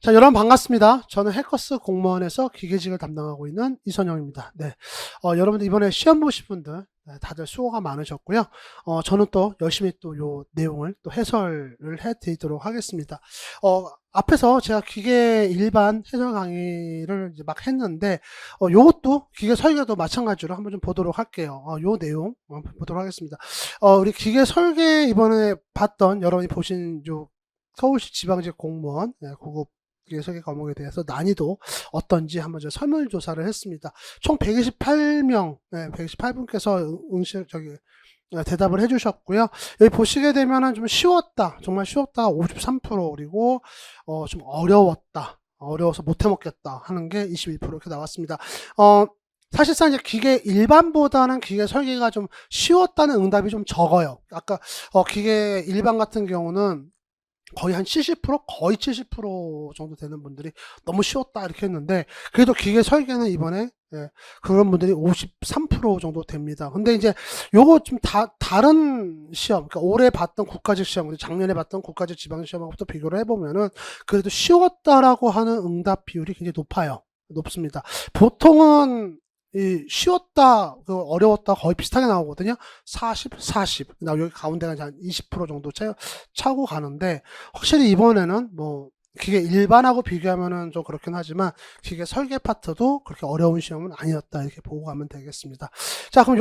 자, 여러분 반갑습니다. 저는 해커스 공무원에서 기계직을 담당하고 있는 이선영입니다. 네. 여러분들 이번에 시험 보신 분들, 네, 다들 수고가 많으셨고요. 저는 또 열심히 또 요 내용을 또 해설을 해 드리도록 하겠습니다. 앞에서 제가 기계 일반 해설 강의를 이제 막 했는데, 요것도 기계 설계도 마찬가지로 한번 좀 보도록 할게요. 요 내용 한번 보도록 하겠습니다. 우리 기계 설계 이번에 봤던 여러분이 보신 요 서울시 지방직 공무원, 네, 고급 설계 과목에 대해서 난이도 어떤지 한번 제가 설문조사를 했습니다. 총 128명, 네, 128분께서 대답을 해주셨고요. 여기 보시게 되면은 좀 쉬웠다, 정말 쉬웠다 53%, 그리고 좀 어려워서 못해 먹겠다 하는 게 21% 이렇게 나왔습니다. 사실상 이제 기계 일반보다는 기계 설계가 좀 쉬웠다는 응답이 좀 적어요. 아까 기계 일반 같은 경우는 거의 한 70%? 거의 70% 정도 되는 분들이 너무 쉬웠다 이렇게 했는데, 그래도 기계 설계는 이번에 그런 분들이 53% 정도 됩니다. 근데 이제 요거 좀 다른 시험, 그러니까 올해 봤던 국가직 시험, 작년에 봤던 국가직 지방 시험하고 비교를 해보면은 그래도 쉬웠다라고 하는 응답 비율이 굉장히 높습니다. 보통은 이 쉬웠다, 어려웠다 거의 비슷하게 나오거든요. 40. 여기 가운데가 한 20% 정도 차고 가는데, 확실히 이번에는 뭐, 기계 일반하고 비교하면은 좀 그렇긴 하지만, 기계 설계 파트도 그렇게 어려운 시험은 아니었다, 이렇게 보고 가면 되겠습니다. 자, 그럼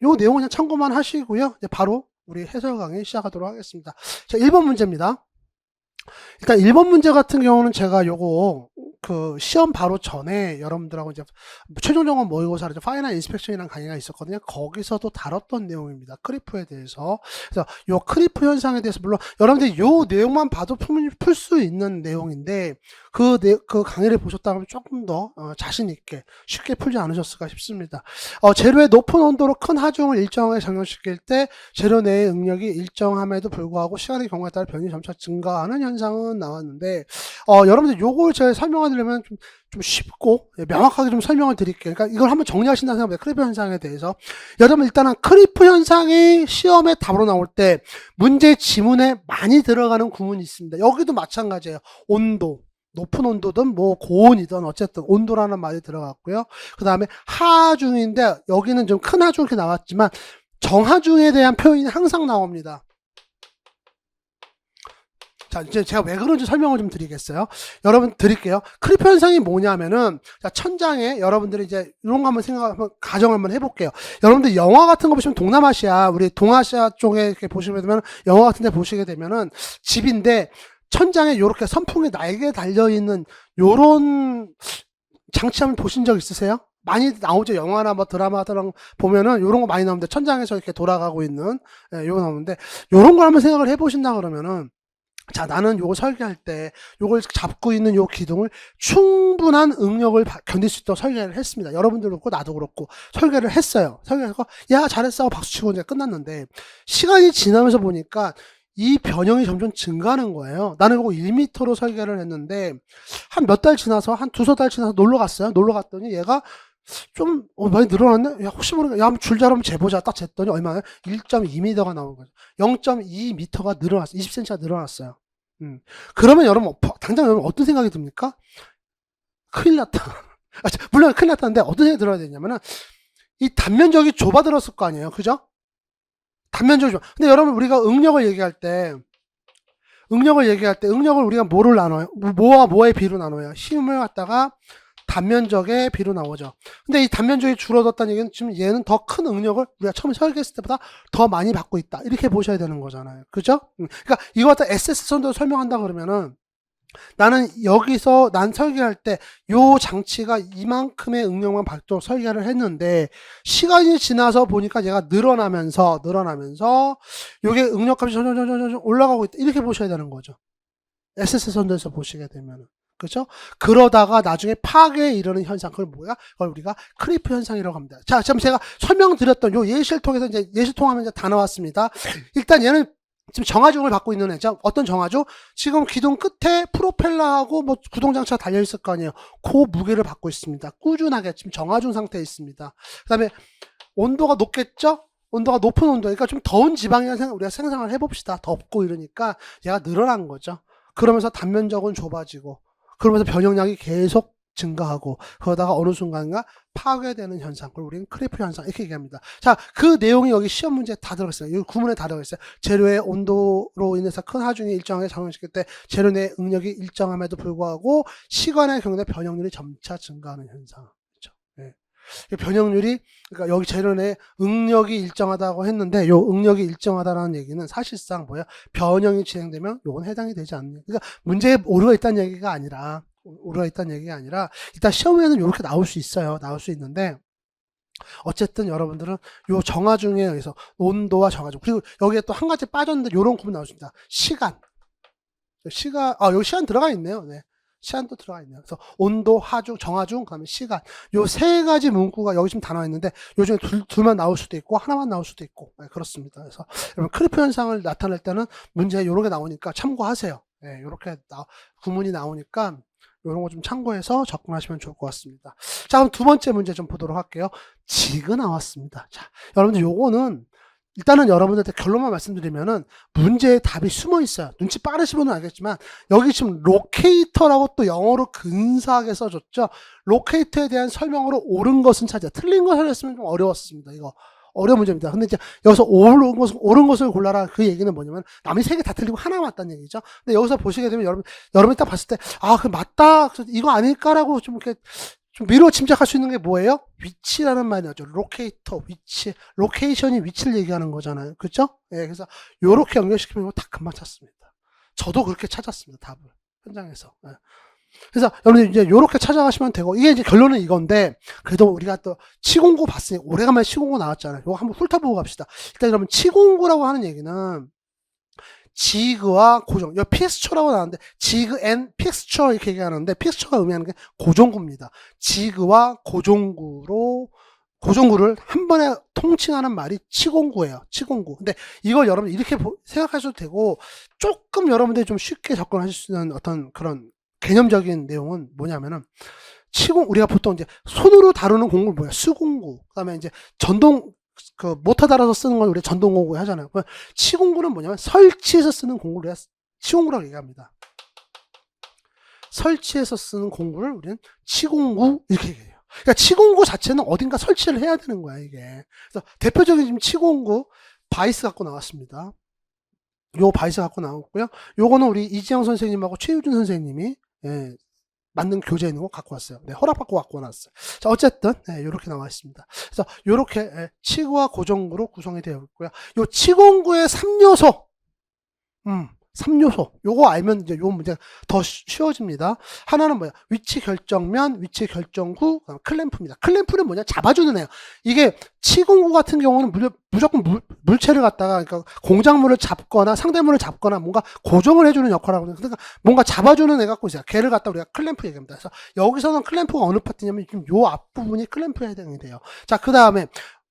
요 내용 그냥 참고만 하시고요. 이제 바로 우리 해설 강의 시작하도록 하겠습니다. 자, 1번 문제입니다. 일단 1번 문제 같은 경우는 제가 요거 시험 바로 전에 여러분들하고 이제 최종 점검 모의고사 파이널 인스펙션이라는 강의가 있었거든요. 거기서도 다뤘던 내용입니다. 크리프에 대해서. 그래서 요 크리프 현상에 대해서 물론 여러분들이 요 내용만 봐도 풀 수 있는 내용인데, 그 강의를 보셨다면 조금 더 자신 있게 쉽게 풀지 않으셨을까 싶습니다. 재료의 높은 온도로 큰 하중을 일정하게 작용시킬 때 재료 내의 응력이 일정함에도 불구하고 시간의 경우에 따라 변이 점차 증가하는 현상은 나왔는데, 여러분들 요걸 제가 설명하려면 좀 쉽고 명확하게 좀 설명을 드릴게요. 그러니까 이걸 한번 정리하신다고 생각합니다. 크리프 현상에 대해서. 여러분 일단은 크리프 현상이 시험에 답으로 나올 때 문제 지문에 많이 들어가는 구문이 있습니다. 여기도 마찬가지예요. 온도. 높은 온도든 뭐 고온이든 어쨌든 온도라는 말이 들어갔고요. 그 다음에 하중인데 여기는 좀 큰 하중 이렇게 나왔지만 정하중에 대한 표현이 항상 나옵니다. 자, 이제 제가 왜 그런지 설명을 좀 드리겠어요. 여러분 드릴게요. 크리프 현상이 뭐냐면은, 자, 천장에 여러분들이 이제 이런 거 한번 가정을 한번 해볼게요. 여러분들 영화 같은 거 보시면 동남아시아, 우리 동아시아 쪽에 이렇게 보시게 되면 영화 같은 데 보시게 되면은 집인데 천장에 이렇게 선풍기 날개 달려있는 요런 장치 한번 보신 적 있으세요? 많이 나오죠. 영화나 뭐 드라마들 보면은 요런 거 많이 나오는데 천장에서 이렇게 돌아가고 있는, 요거 나오는데 요런 걸 한번 생각을 해보신다 그러면은, 자, 나는 요거 설계할 때 요걸 잡고 있는 요 기둥을 충분한 응력을 견딜 수 있도록 설계를 했습니다. 여러분들도 그렇고 나도 그렇고 설계를 했어요. 설계해서 야 잘했어 하고 박수치고 이제 끝났는데, 시간이 지나면서 보니까 이 변형이 점점 증가하는 거예요. 나는 이거 1m로 설계를 했는데 한 몇 달 지나서 한 두세 달 지나서 놀러 갔어요. 놀러 갔더니 얘가 좀 많이 늘어났네? 야, 혹시 모르니까 야, 한번 줄자로 한번 재보자. 딱 쟀더니 얼마나 1.2m가 나온 거죠. 0.2m가 늘어났어요. 20cm가 늘어났어요. 그러면 여러분 당장 여러분 어떤 생각이 듭니까? 큰일 났다. 물론 큰일 났다는데 어떤 생각이 들어야 되냐면은, 이 단면적이 좁아들었을 거 아니에요. 그죠? 단면적이 좁아. 근데 여러분 우리가 응력을 얘기할 때 응력을 우리가 뭐를 나눠요? 뭐와 뭐의 비로 나눠요? 힘을 갖다가 단면적의 비로 나오죠. 근데 이 단면적이 줄어들었다는 얘기는 지금 얘는 더 큰 응력을 우리가 처음에 설계했을 때보다 더 많이 받고 있다, 이렇게 보셔야 되는 거잖아요. 그죠? 그러니까 이거 갖다 SS 선도 설명한다 그러면은, 나는 여기서 난 설계할 때 요 장치가 이만큼의 응력만 받도록 설계를 했는데, 시간이 지나서 보니까 얘가 늘어나면서 요게 응력값이 점점 올라가고 있다, 이렇게 보셔야 되는 거죠. SS 선도에서 보시게 되면은. 그죠? 그러다가 나중에 파괴에 이르는 현상, 그걸 뭐야? 그걸 우리가 크리프 현상이라고 합니다. 자, 지금 제가 설명드렸던 요 예시를 통해서 이제 예시 통하면 이제 다 나왔습니다. 일단 얘는 지금 정하중을 받고 있는 애죠. 어떤 정하중? 지금 기둥 끝에 프로펠러하고 뭐 구동장치가 달려있을 거 아니에요. 그 무게를 받고 있습니다. 꾸준하게 지금 정하중 상태에 있습니다. 그 다음에 온도가 높겠죠? 온도가 높은 온도, 그러니까 좀 더운 지방이라는 우리가 생각을 해봅시다. 덥고 이러니까 얘가 늘어난 거죠. 그러면서 단면적은 좁아지고, 그러면서 변형량이 계속 증가하고 그러다가 어느 순간가 파괴되는 현상, 그걸 우리는 크리프 현상 이렇게 얘기합니다. 자, 그 내용이 여기 시험 문제에 다 들어있어요. 이 구문에 다 들어있어요. 재료의 온도로 인해서 큰 하중이 일정하게 작용시킬 때 재료 내 응력이 일정함에도 불구하고 시간의 경우에 변형률이 점차 증가하는 현상. 그렇죠? 네. 변형률이, 그러니까 여기 재료 내 응력이 일정하다고 했는데 요 응력이 일정하다는 얘기는 사실상 뭐야? 변형이 진행되면 요건 해당이 되지 않는. 그러니까 문제에 오류가 있다는 얘기가 아니라 일단 시험에는 이렇게 나올 수 있어요. 나올 수 있는데 어쨌든 여러분들은 요 정하중에 의해서 온도와 정하중, 그리고 여기에 또 한 가지 빠졌는데 요런 구분 나오십니다. 시간. 여기 시간 들어가 있네요. 네. 시간도 들어가 있네요. 그래서 온도, 하중, 정하중, 그다음에 시간. 요 세 가지 문구가 여기 지금 다 나와 있는데 요 중에 둘만 나올 수도 있고 하나만 나올 수도 있고. 네, 그렇습니다. 그래서 여러분 크리프 현상을 나타낼 때는 문제에 요런 게 나오니까 참고하세요. 네, 요렇게 구문이 나오니까 이런 거 좀 참고해서 접근하시면 좋을 것 같습니다. 자, 그럼 두 번째 문제 좀 보도록 할게요. 지그 나왔습니다. 자, 여러분들 요거는 일단은 여러분들한테 결론만 말씀드리면은 문제에 답이 숨어 있어요. 눈치 빠르신 분은 알겠지만 여기 지금 로케이터라고 또 영어로 근사하게 써줬죠. 로케이터에 대한 설명으로 옳은 것은 찾아, 틀린 것을 했으면 좀 어려웠습니다. 이거 어려운 문제입니다. 근데 이제 여기서 옳은 것을 골라라, 그 얘기는 뭐냐면 남이 세 개 다 틀리고 하나 맞다는 얘기죠. 근데 여기서 보시게 되면 여러분이 딱 봤을 때 그 맞다, 이거 아닐까라고 좀 이렇게 좀 미루어 짐작할 수 있는 게 뭐예요? 위치라는 말이 나죠. 로케이터, 위치, 로케이션이 위치를 얘기하는 거잖아요. 그렇죠? 예, 그래서 요렇게 연결시키면 다 금방 찾습니다. 저도 그렇게 찾았습니다. 답을 현장에서. 예. 그래서 여러분들 이제 요렇게 찾아가시면 되고, 이게 이제 결론은 이건데, 그래도 우리가 또 치공구 봤으니 오래간만에 치공구 나왔잖아요. 요거 한번 훑어보고 갑시다. 일단 여러분 치공구라고 하는 얘기는 지그와 고정, 여기 픽스처라고 나왔는데 지그 앤 픽스처 이렇게 얘기하는데, 픽스처가 의미하는 게 고정구입니다. 지그와 고정구를 한 번에 통칭하는 말이 치공구예요. 치공구. 근데 이걸 여러분 이렇게 생각하셔도 되고, 조금 여러분들이 좀 쉽게 접근하실 수 있는 어떤 그런 개념적인 내용은 뭐냐면은, 우리가 보통 이제 손으로 다루는 공구는 뭐야? 수공구. 그 다음에 이제 모터 달아서 쓰는 걸 우리 전동공구 하잖아요. 치공구는 뭐냐면 설치해서 쓰는 공구를 치공구라고 얘기합니다. 설치해서 쓰는 공구를 우리는 치공구 이렇게 얘기해요. 그러니까 치공구 자체는 어딘가 설치를 해야 되는 거야, 이게. 그래서 대표적인 지금 치공구 바이스 갖고 나왔습니다. 요 바이스 갖고 나왔고요. 요거는 우리 이지영 선생님하고 최유준 선생님이 만든 교재에 있는 거 갖고 왔어요. 네, 허락받고 갖고 왔어요. 자, 어쨌든 이렇게 나와 있습니다. 그래서 이렇게 치구와 고정구로 구성이 되어 있고요. 요 치공구의 3요소, 3요소. 요거 알면 이제 요 문제가 더 쉬워집니다. 하나는 뭐야? 위치 결정면, 위치 결정구, 클램프입니다. 클램프는 뭐냐? 잡아주는 애요. 이게 치공구 같은 경우는 무조건 물체를 갖다가, 그러니까 공작물을 잡거나 상대물을 잡거나 뭔가 고정을 해주는 역할을 하거든요. 그러니까 뭔가 잡아주는 애 갖고 있어요. 걔를 갖다 우리가 클램프 얘기합니다. 그래서 여기서는 클램프가 어느 파트냐면 지금 요 앞부분이 클램프에 해당이 돼요. 자, 그 다음에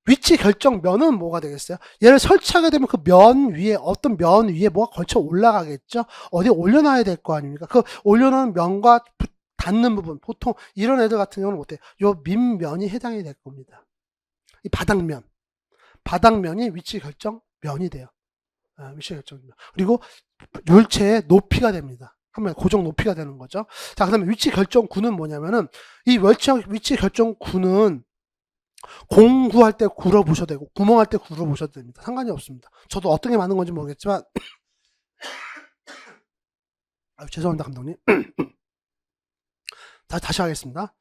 위치 결정면은 뭐가 되겠어요? 얘를 설치하게 되면 그 면 위에, 어떤 면 위에 뭐가 걸쳐 올라가겠죠? 어디에 올려놔야 될 거 아닙니까? 그 올려놓은 면과 닿는 부분, 보통 이런 애들 같은 경우는 어때요? 요 밑면이 해당이 될 겁니다. 이 바닥면이 위치 결정면이 돼요. 위치 결정면. 그리고 물체의 높이가 됩니다. 하면 고정 높이가 되는 거죠. 자, 그 다음에 위치 결정구는 뭐냐면은, 이 위치 결정구는 공구할 때 굴어보셔도 되고 구멍할 때 굴어보셔도 됩니다. 상관이 없습니다. 저도 어떤 게 맞는 건지 모르겠지만 죄송합니다, 감독님. 다시 하겠습니다.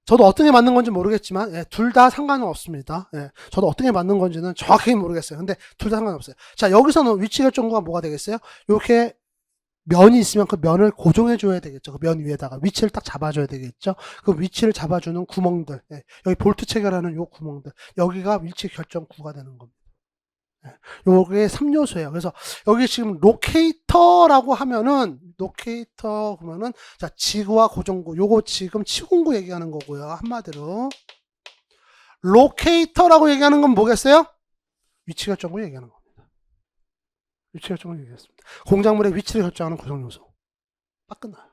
저도 어떤 게 맞는 건지 모르겠지만 둘 다 상관은 없습니다. 저도 어떤 게 맞는 건지는 정확히 모르겠어요. 근데 둘 다 상관없어요. 자, 여기서는 위치 결정구가 뭐가 되겠어요? 이렇게 면이 있으면 그 면을 고정해 줘야 되겠죠. 그 면 위에다가 위치를 딱 잡아줘야 되겠죠. 그 위치를 잡아주는 구멍들, 여기 볼트 체결하는 요 구멍들, 여기가 위치 결정구가 되는 겁니다. 요게 3요소예요. 그래서 여기 지금 로케이터라고 하면은, 로케이터 그러면은, 자, 지구와 고정구, 요거 지금 치공구 얘기하는 거고요. 한마디로 로케이터라고 얘기하는 건 뭐겠어요? 위치 결정구 얘기하는 겁니다. 위치 결정을 얘기했습니다. 공작물의 위치를 결정하는 구성 요소. 딱 끝나요.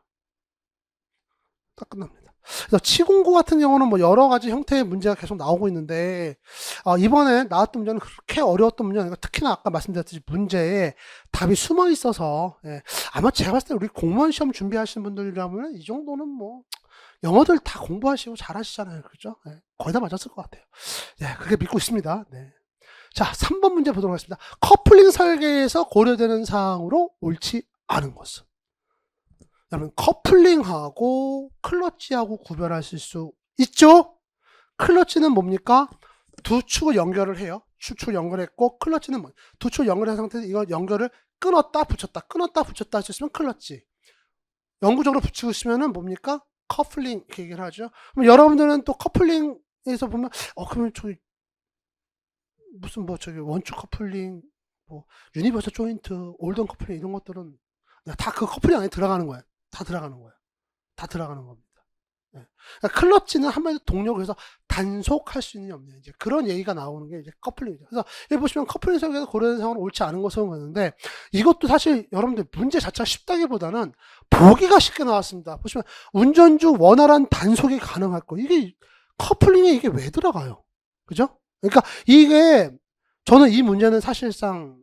딱 끝납니다. 그래서 치공구 같은 경우는 뭐 여러 가지 형태의 문제가 계속 나오고 있는데, 이번에 나왔던 문제는 그렇게 어려웠던 문제가 아니고, 특히나 아까 말씀드렸듯이 문제에 답이 숨어 있어서, 예, 아마 제가 봤을 때 우리 공무원 시험 준비하시는 분들이라면 이 정도는 뭐, 영어들 다 공부하시고 잘하시잖아요. 그죠? 예, 거의 다 맞았을 것 같아요. 예, 그렇게 믿고 있습니다. 네. 자, 3번 문제 보도록 하겠습니다. 커플링 설계에서 고려되는 사항으로 옳지 않은 것은? 여러분, 커플링하고 클러치하고 구별하실 수 있죠? 클러치는 뭡니까? 두 축을 연결을 해요. 축 연결했고, 클러치는 뭐, 두 축 연결한 상태에서 이거 연결을 끊었다 붙였다 하셨으면 클러치. 영구적으로 붙이고 있으면은 뭡니까? 커플링 이렇게 얘기를 하죠. 그럼 여러분들은 또 커플링에서 보면, 그러면 저기 무슨 뭐 저기 원축 커플링, 뭐 유니버설 조인트, 올던 커플링 이런 것들은 다 그 커플링 안에 들어가는 거예요. 다 들어가는 거예요. 다 들어가는 겁니다. 네. 그러니까 클러치는 한마디로 동력을 해서 단속할 수 있는 없냐, 이제 그런 얘기가 나오는 게 이제 커플링이죠. 그래서 여기 보시면 커플링 설계에서 고려된 상황은 옳지 않은 것으로 보는데, 이것도 사실 여러분들 문제 자체가 쉽다기보다는 보기가 쉽게 나왔습니다. 보시면 운전주 원활한 단속이 가능할 거, 이게 커플링에 이게 왜 들어가요? 그죠? 그러니까 이게, 저는 이 문제는 사실상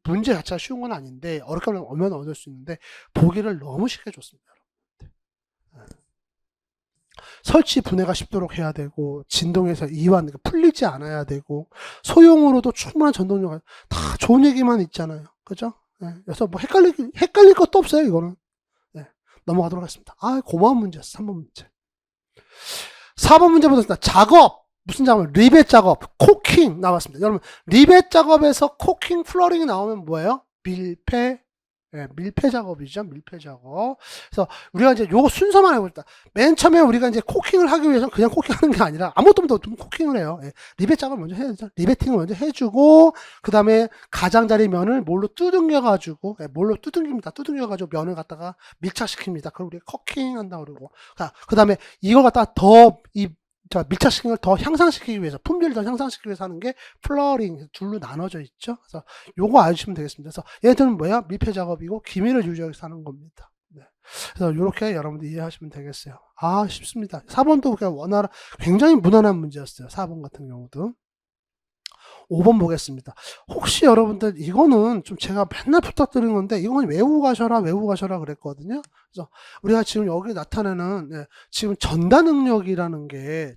문제 자체가 쉬운 건 아닌데, 어렵게 하면 얻을 수 있는데 보기를 너무 쉽게 줬습니다. 설치 분해가 쉽도록 해야 되고, 진동에서 이완 풀리지 않아야 되고, 소형으로도 충분한 전동력, 다 좋은 얘기만 있잖아요. 그죠? 네. 그래서 뭐 헷갈릴 것도 없어요, 이거는. 네. 넘어가도록 하겠습니다. 고마운 문제였어. 3번 문제. 4번 문제 보겠습니다. 작업. 무슨 작업? 리벳 작업. 코킹 나왔습니다. 여러분, 리벳 작업에서 코킹 플러링이 나오면 뭐예요? 밀폐 작업이죠. 밀폐 작업. 그래서 우리가 이제 요거 순서만 해볼다. 맨 처음에 우리가 이제 코킹을 하기 위해서는 그냥 코킹하는 게 아니라 아무것도 없는데 코킹을 해요. 리벳 작업을 먼저 해야죠. 리베팅을 먼저 해주고, 그 다음에 가장자리 면을 뭘로 두둥겨가지고, 뭘로 두둥겨가지고 면을 갖다가 밀착시킵니다. 그걸 우리가 코킹 한다고 그러고. 그 다음에 이걸 갖다가 밀착시킨 걸 더 향상시키기 위해서, 품질을 더 향상시키기 위해서 하는 게 플러링, 둘로 나눠져 있죠. 그래서 요거 알시면 되겠습니다. 그래서 얘들은 뭐야? 밀폐 작업이고 기밀을 유지하기 위해서 하는 겁니다. 네. 그래서 요렇게 여러분들 이해하시면 되겠어요. 쉽습니다. 4번도 그냥 굉장히 무난한 문제였어요. 4번 같은 경우도. 5번 보겠습니다. 혹시 여러분들 이거는 좀 제가 맨날 부탁드리는 건데, 이건 외우고 가셔라 그랬거든요. 그래서 우리가 지금 여기 나타내는, 지금 전달 능력이라는 게,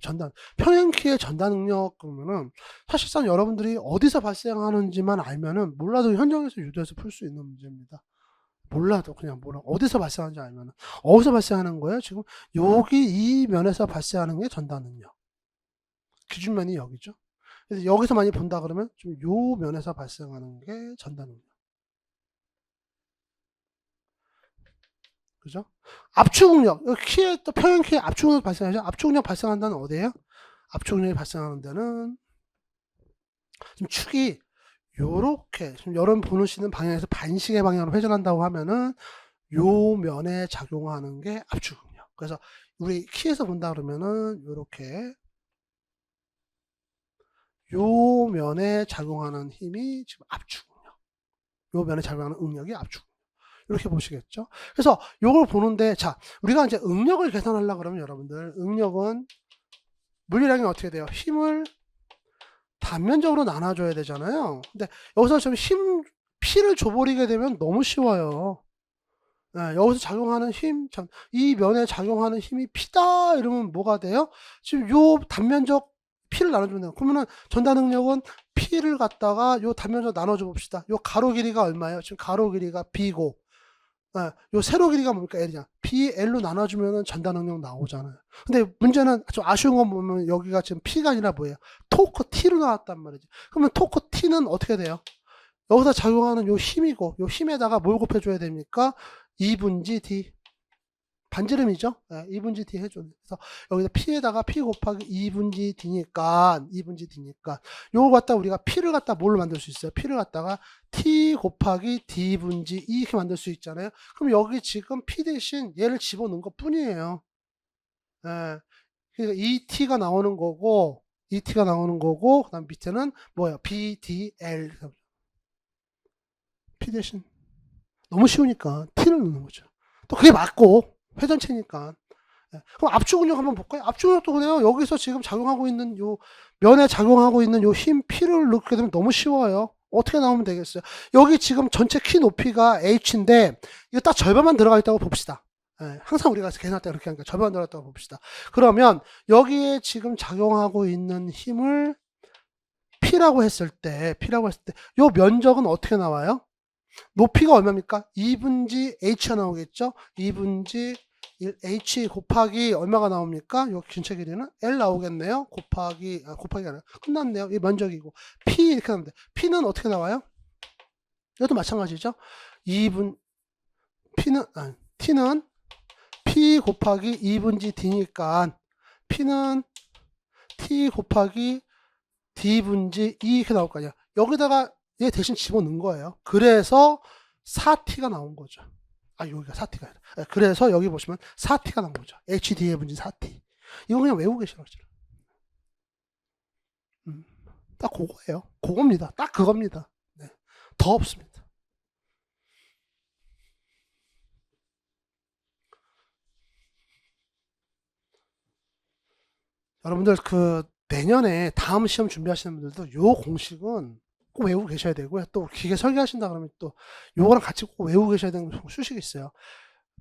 평행키의 전달 능력 그러면은 사실상 여러분들이 어디서 발생하는지만 알면은, 몰라도 현장에서 유도해서 풀 수 있는 문제입니다. 몰라도 그냥 어디서 발생하는지 알면은, 어디서 발생하는 거예요? 지금 여기 이 면에서 발생하는 게 전달 능력. 기준면이 여기죠. 그래서 여기서 많이 본다 그러면 좀 요 면에서 발생하는 게 전달 능력. 그죠? 압축응력. 키에 또 평행키에 압축응력 발생하죠. 압축응력 발생한다는 어디예요? 압축응력이 발생하는 데는 지금 축이 요렇게, 지금 여러분 보시는 방향에서 반시계 방향으로 회전한다고 하면은 요 면에 작용하는 게 압축응력. 그래서 우리 키에서 본다 그러면은 요렇게 요 면에 작용하는 힘이 지금 압축응력. 요 면에 작용하는 응력이 압축. 이렇게 보시겠죠? 그래서 요걸 보는데, 자, 우리가 이제 응력을 계산하려고 그러면 여러분들, 응력은 물리량이 어떻게 돼요? 힘을 단면적으로 나눠줘야 되잖아요. 근데 여기서 좀 P를 줘버리게 되면 너무 쉬워요. 여기서 작용하는 힘, 이 면에 작용하는 힘이 P다 이러면 뭐가 돼요? 지금 요 단면적 P를 나눠주면 돼요. 그러면은 전달 능력은 P를 갖다가 요 단면적 나눠줘 봅시다. 요 가로 길이가 얼마예요? 지금 가로 길이가 B고, 요 세로 길이가 뭡니까? L이냐. BL로 나눠주면은 전달 능력 나오잖아요. 근데 문제는 좀 아쉬운 건 보면 여기가 지금 P가 아니라 뭐예요? 토크 T로 나왔단 말이지. 그러면 토크 T는 어떻게 돼요? 여기서 작용하는 요 힘이고, 요 힘에다가 뭘 곱해줘야 됩니까? 2분지 D. 반지름이죠? 2분지 D 해줘요. 그래서 여기서 P에다가 P 곱하기 2분지 D니까, 요걸 갖다 우리가 P를 갖다 뭘로 만들 수 있어요? P를 갖다가 T 곱하기 D분지 E 이렇게 만들 수 있잖아요. 그럼 여기 지금 P 대신 얘를 집어넣은 것 뿐이에요. 그러니까 ET가 나오는 거고, 그 다음 밑에는 뭐예요? BDL. P 대신. 너무 쉬우니까 T를 넣는 거죠. 또 그게 맞고, 회전체니까. 예. 그럼 압축 근력 한번 볼까요? 압축 근력도 그래요. 여기서 지금 작용하고 있는 요 면에 작용하고 있는 요 힘 P를 넣게 되면 너무 쉬워요. 어떻게 나오면 되겠어요? 여기 지금 전체 키 높이가 H인데 이거 딱 절반만 들어가 있다고 봅시다. 예, 항상 우리가 계산할 때 그렇게 하니까 절반 들어갔다고 봅시다. 그러면 여기에 지금 작용하고 있는 힘을 P라고 했을 때 요 면적은 어떻게 나와요? 높이가 얼마입니까? 2분지 H가 나오겠죠? 2분지 1H 곱하기 얼마가 나옵니까? 요 전체 길이는 L 나오겠네요. 곱하기가 아니라 끝났네요. 이 면적이고 P 이렇게 나오면 돼. P는 어떻게 나와요? 이것도 마찬가지죠. 2분 T는 P 곱하기 2분지 D니까 P는 T 곱하기 D분지 E 이렇게 나올 거 아니야. 여기다가 얘 대신 집어넣은 거예요. 그래서 4T가 나온 거죠. 여기가 4T가 아니라. 그래서 여기 보시면 4T가 나온 거죠. HD의 분지 4T. 이거 그냥 외우고 계시는 거죠. 딱 그거예요. 그겁니다. 딱 그겁니다. 네. 더 없습니다. 여러분들 내년에 다음 시험 준비하시는 분들도 요 공식은 꼭 외우고 계셔야 되고요. 또 기계 설계하신다 그러면 또 요거랑 같이 꼭 외우고 계셔야 되는 수식이 있어요.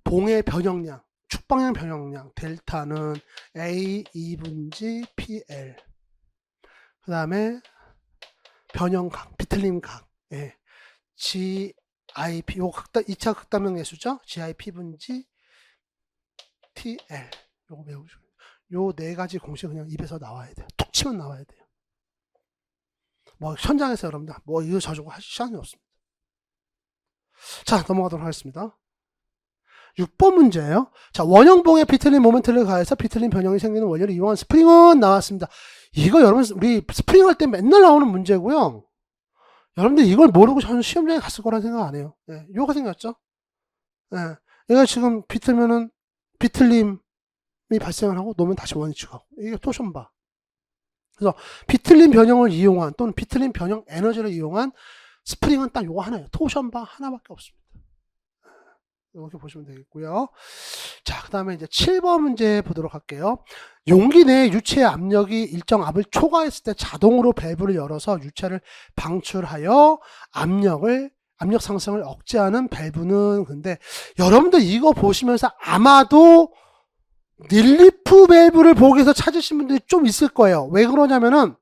봉의 변형량, 축방향 변형량, 델타는 A 2분지 PL. 그 다음에 변형각, 비틀림각, 예. GIP, 요거 2차 극단면 예수죠? GIP 분지 TL. 요거 외우시고. 요 네 가지 공식 그냥 입에서 나와야 돼요. 툭 치면 나와야 돼요. 뭐 현장에서 여러분들 뭐 이거 저저거 하실 시간이 없습니다. 자, 넘어가도록 하겠습니다. 6번 문제예요. 자, 원형봉에 비틀린 모멘트를 가해서 비틀린 변형이 생기는 원리를 이용한 스프링은 나왔습니다. 이거 여러분 우리 스프링 할 때 맨날 나오는 문제고요. 여러분들 이걸 모르고 저는 시험장에 갔을 거란 생각 안 해요. 예, 요거 생겼죠? 예, 얘가 지금 비틀면은 비틀림이 발생을 하고 놓으면 다시 원위치 가고 이게 토션바. 그래서 비틀림 변형을 이용한 또는 비틀림 변형 에너지를 이용한 스프링은 딱 요거 하나예요. 토션바 하나밖에 없습니다. 이렇게 보시면 되겠고요. 자, 그 다음에 이제 7번 문제 보도록 할게요. 용기 내에 유체의 압력이 일정 압을 초과했을 때 자동으로 밸브를 열어서 유체를 방출하여 압력 상승을 억제하는 밸브는, 근데 여러분들 이거 보시면서 아마도 릴리프 밸브를 보기 위해서 찾으신 분들이 좀 있을 거예요. 왜 그러냐면은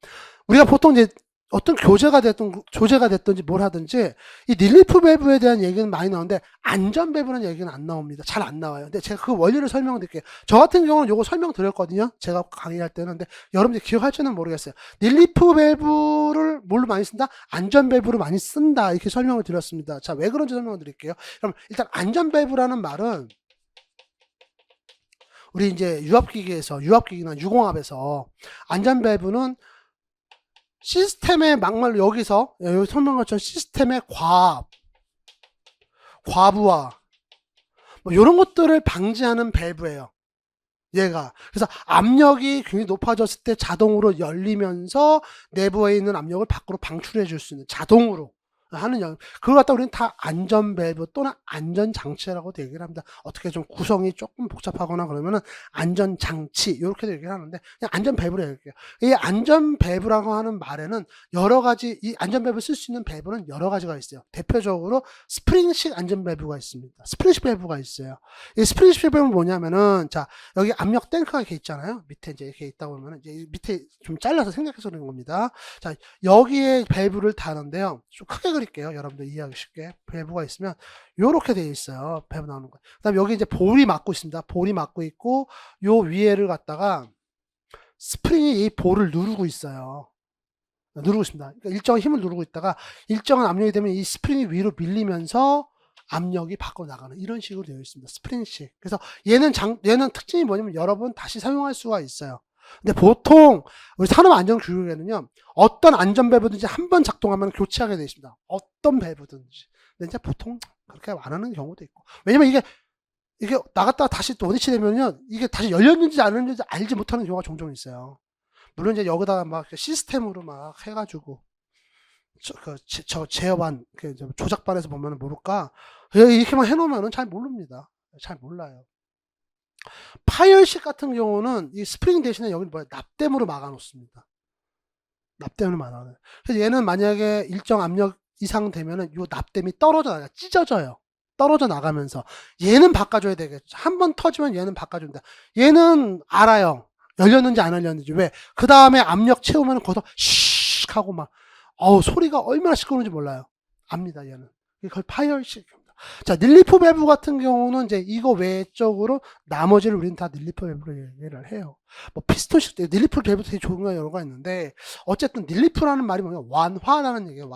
우리가 보통 이제 어떤 조제가 됐든지 뭘 하든지 이 릴리프 밸브에 대한 얘기는 많이 나오는데 안전 밸브라는 얘기는 안 나옵니다. 잘 안 나와요. 근데 제가 그 원리를 설명드릴게요. 저 같은 경우는 요거 설명드렸거든요. 제가 강의할 때는. 근데 여러분들이 기억할지는 모르겠어요. 릴리프 밸브를 뭘로 많이 쓴다? 안전 밸브로 많이 쓴다. 이렇게 설명을 드렸습니다. 자, 왜 그런지 설명을 드릴게요. 그럼 일단 안전 밸브라는 말은 우리 이제 유압기기나 유공압에서 안전 밸브는 시스템의 막말로 여기서 설명한 것처럼 시스템의 과부하 뭐 이런 것들을 방지하는 밸브예요. 얘가. 그래서 압력이 굉장히 높아졌을 때 자동으로 열리면서 내부에 있는 압력을 밖으로 방출해 줄 수 있는, 자동으로 하는 영, 그걸 갖다 우리는 다 안전 밸브 또는 안전 장치라고 얘기를 합니다. 어떻게 좀 구성이 조금 복잡하거나 그러면은 안전 장치 이렇게도 얘기를 하는데 그냥 안전 밸브로 얘기해요. 이 안전 밸브라고 하는 말에는 여러 가지, 이 안전 밸브 쓸 수 있는 밸브는 여러 가지가 있어요. 대표적으로 스프링식 안전 밸브가 있습니다. 스프링식 밸브가 있어요. 이 스프링식 밸브는 뭐냐면은, 자, 여기 압력 탱크가 이렇게 있잖아요. 밑에 이제 이렇게 있다 보면은 이제 밑에 좀 잘라서 생략해서 그런 겁니다. 자, 여기에 밸브를 다는데요. 좀 크게 그릴게요. 여러분들 이해하기 쉽게. 밸브가 있으면 요렇게 되어 있어요. 밸브 나오는 거. 그 다음에 여기 이제 볼이 막고 있습니다. 볼이 막고 있고 요 위에를 갖다가 스프링이 이 볼을 누르고 있어요. 누르고 있습니다. 그러니까 일정한 힘을 누르고 있다가 일정한 압력이 되면 이 스프링이 위로 밀리면서 압력이 밖으로 나가는 이런 식으로 되어 있습니다. 스프링식. 그래서 얘는 특징이 뭐냐면 여러 번 다시 사용할 수가 있어요. 근데 보통 우리 산업안전교육에는요, 어떤 안전밸브든지 한 번 작동하면 교체하게 되어 있습니다. 어떤 밸브든지. 근데 이제 보통 그렇게 안 하는 경우도 있고. 왜냐면 이게 나갔다가 다시 또 원위치 되면요, 이게 다시 열렸는지 안 열렸는지 알지 못하는 경우가 종종 있어요. 물론 이제 여기다가 막 시스템으로 막 해가지고 제어반 조작반에서 보면은 모를까, 이렇게만 해놓으면은 잘 모릅니다. 잘 몰라요. 파열식 같은 경우는 이 스프링 대신에 여기 뭐야? 납땜으로 막아 놓습니다. 납땜으로 막아 놓아요. 그래서 얘는 만약에 일정 압력 이상 되면은 요 납땜이 떨어져 나가 찢어져요. 떨어져 나가면서 얘는 바꿔줘야 되겠죠. 한 번 터지면 얘는 바꿔준다. 얘는 알아요. 열렸는지 안 열렸는지. 왜? 그 다음에 압력 채우면 거기서 슉 하고 막 소리가 얼마나 시끄러운지 몰라요. 압니다. 얘는. 그걸 파열식입니다. 자, 닐리프 밸브 같은 경우는 이제 이거 외적으로 나머지를 우리는 다 닐리프 밸브로 얘기를 해요. 뭐 피스톤식 닐리프 밸브 되게 좋은 거 여러 가 있는데 어쨌든 닐리프라는 말이 뭐냐면 완화라는 얘기예요.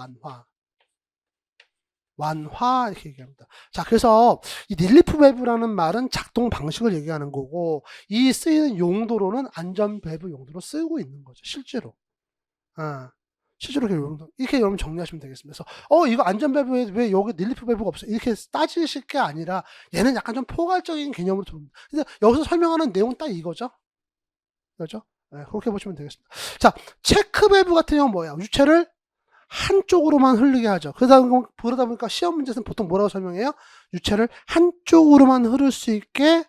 완화 이렇게 얘기합니다. 자, 그래서 이 닐리프 밸브라는 말은 작동 방식을 얘기하는 거고 이 쓰이는 용도로는 안전 밸브 용도로 쓰고 있는 거죠. 실제로. 실제로 이렇게 여러분 정리하시면 되겠습니다. 그래서 이거 안전 밸브에 왜 여기 닐리프 밸브가 없어? 이렇게 따지실 게 아니라 얘는 약간 좀 포괄적인 개념으로 들어옵니다. 근데 여기서 설명하는 내용은 딱 이거죠. 그렇죠? 네, 그렇게 보시면 되겠습니다. 자, 체크 밸브 같은 경우는 뭐야? 유체를 한쪽으로만 흐르게 하죠. 그러다 보니까 시험 문제에서는 보통 뭐라고 설명해요? 유체를 한쪽으로만 흐를 수 있게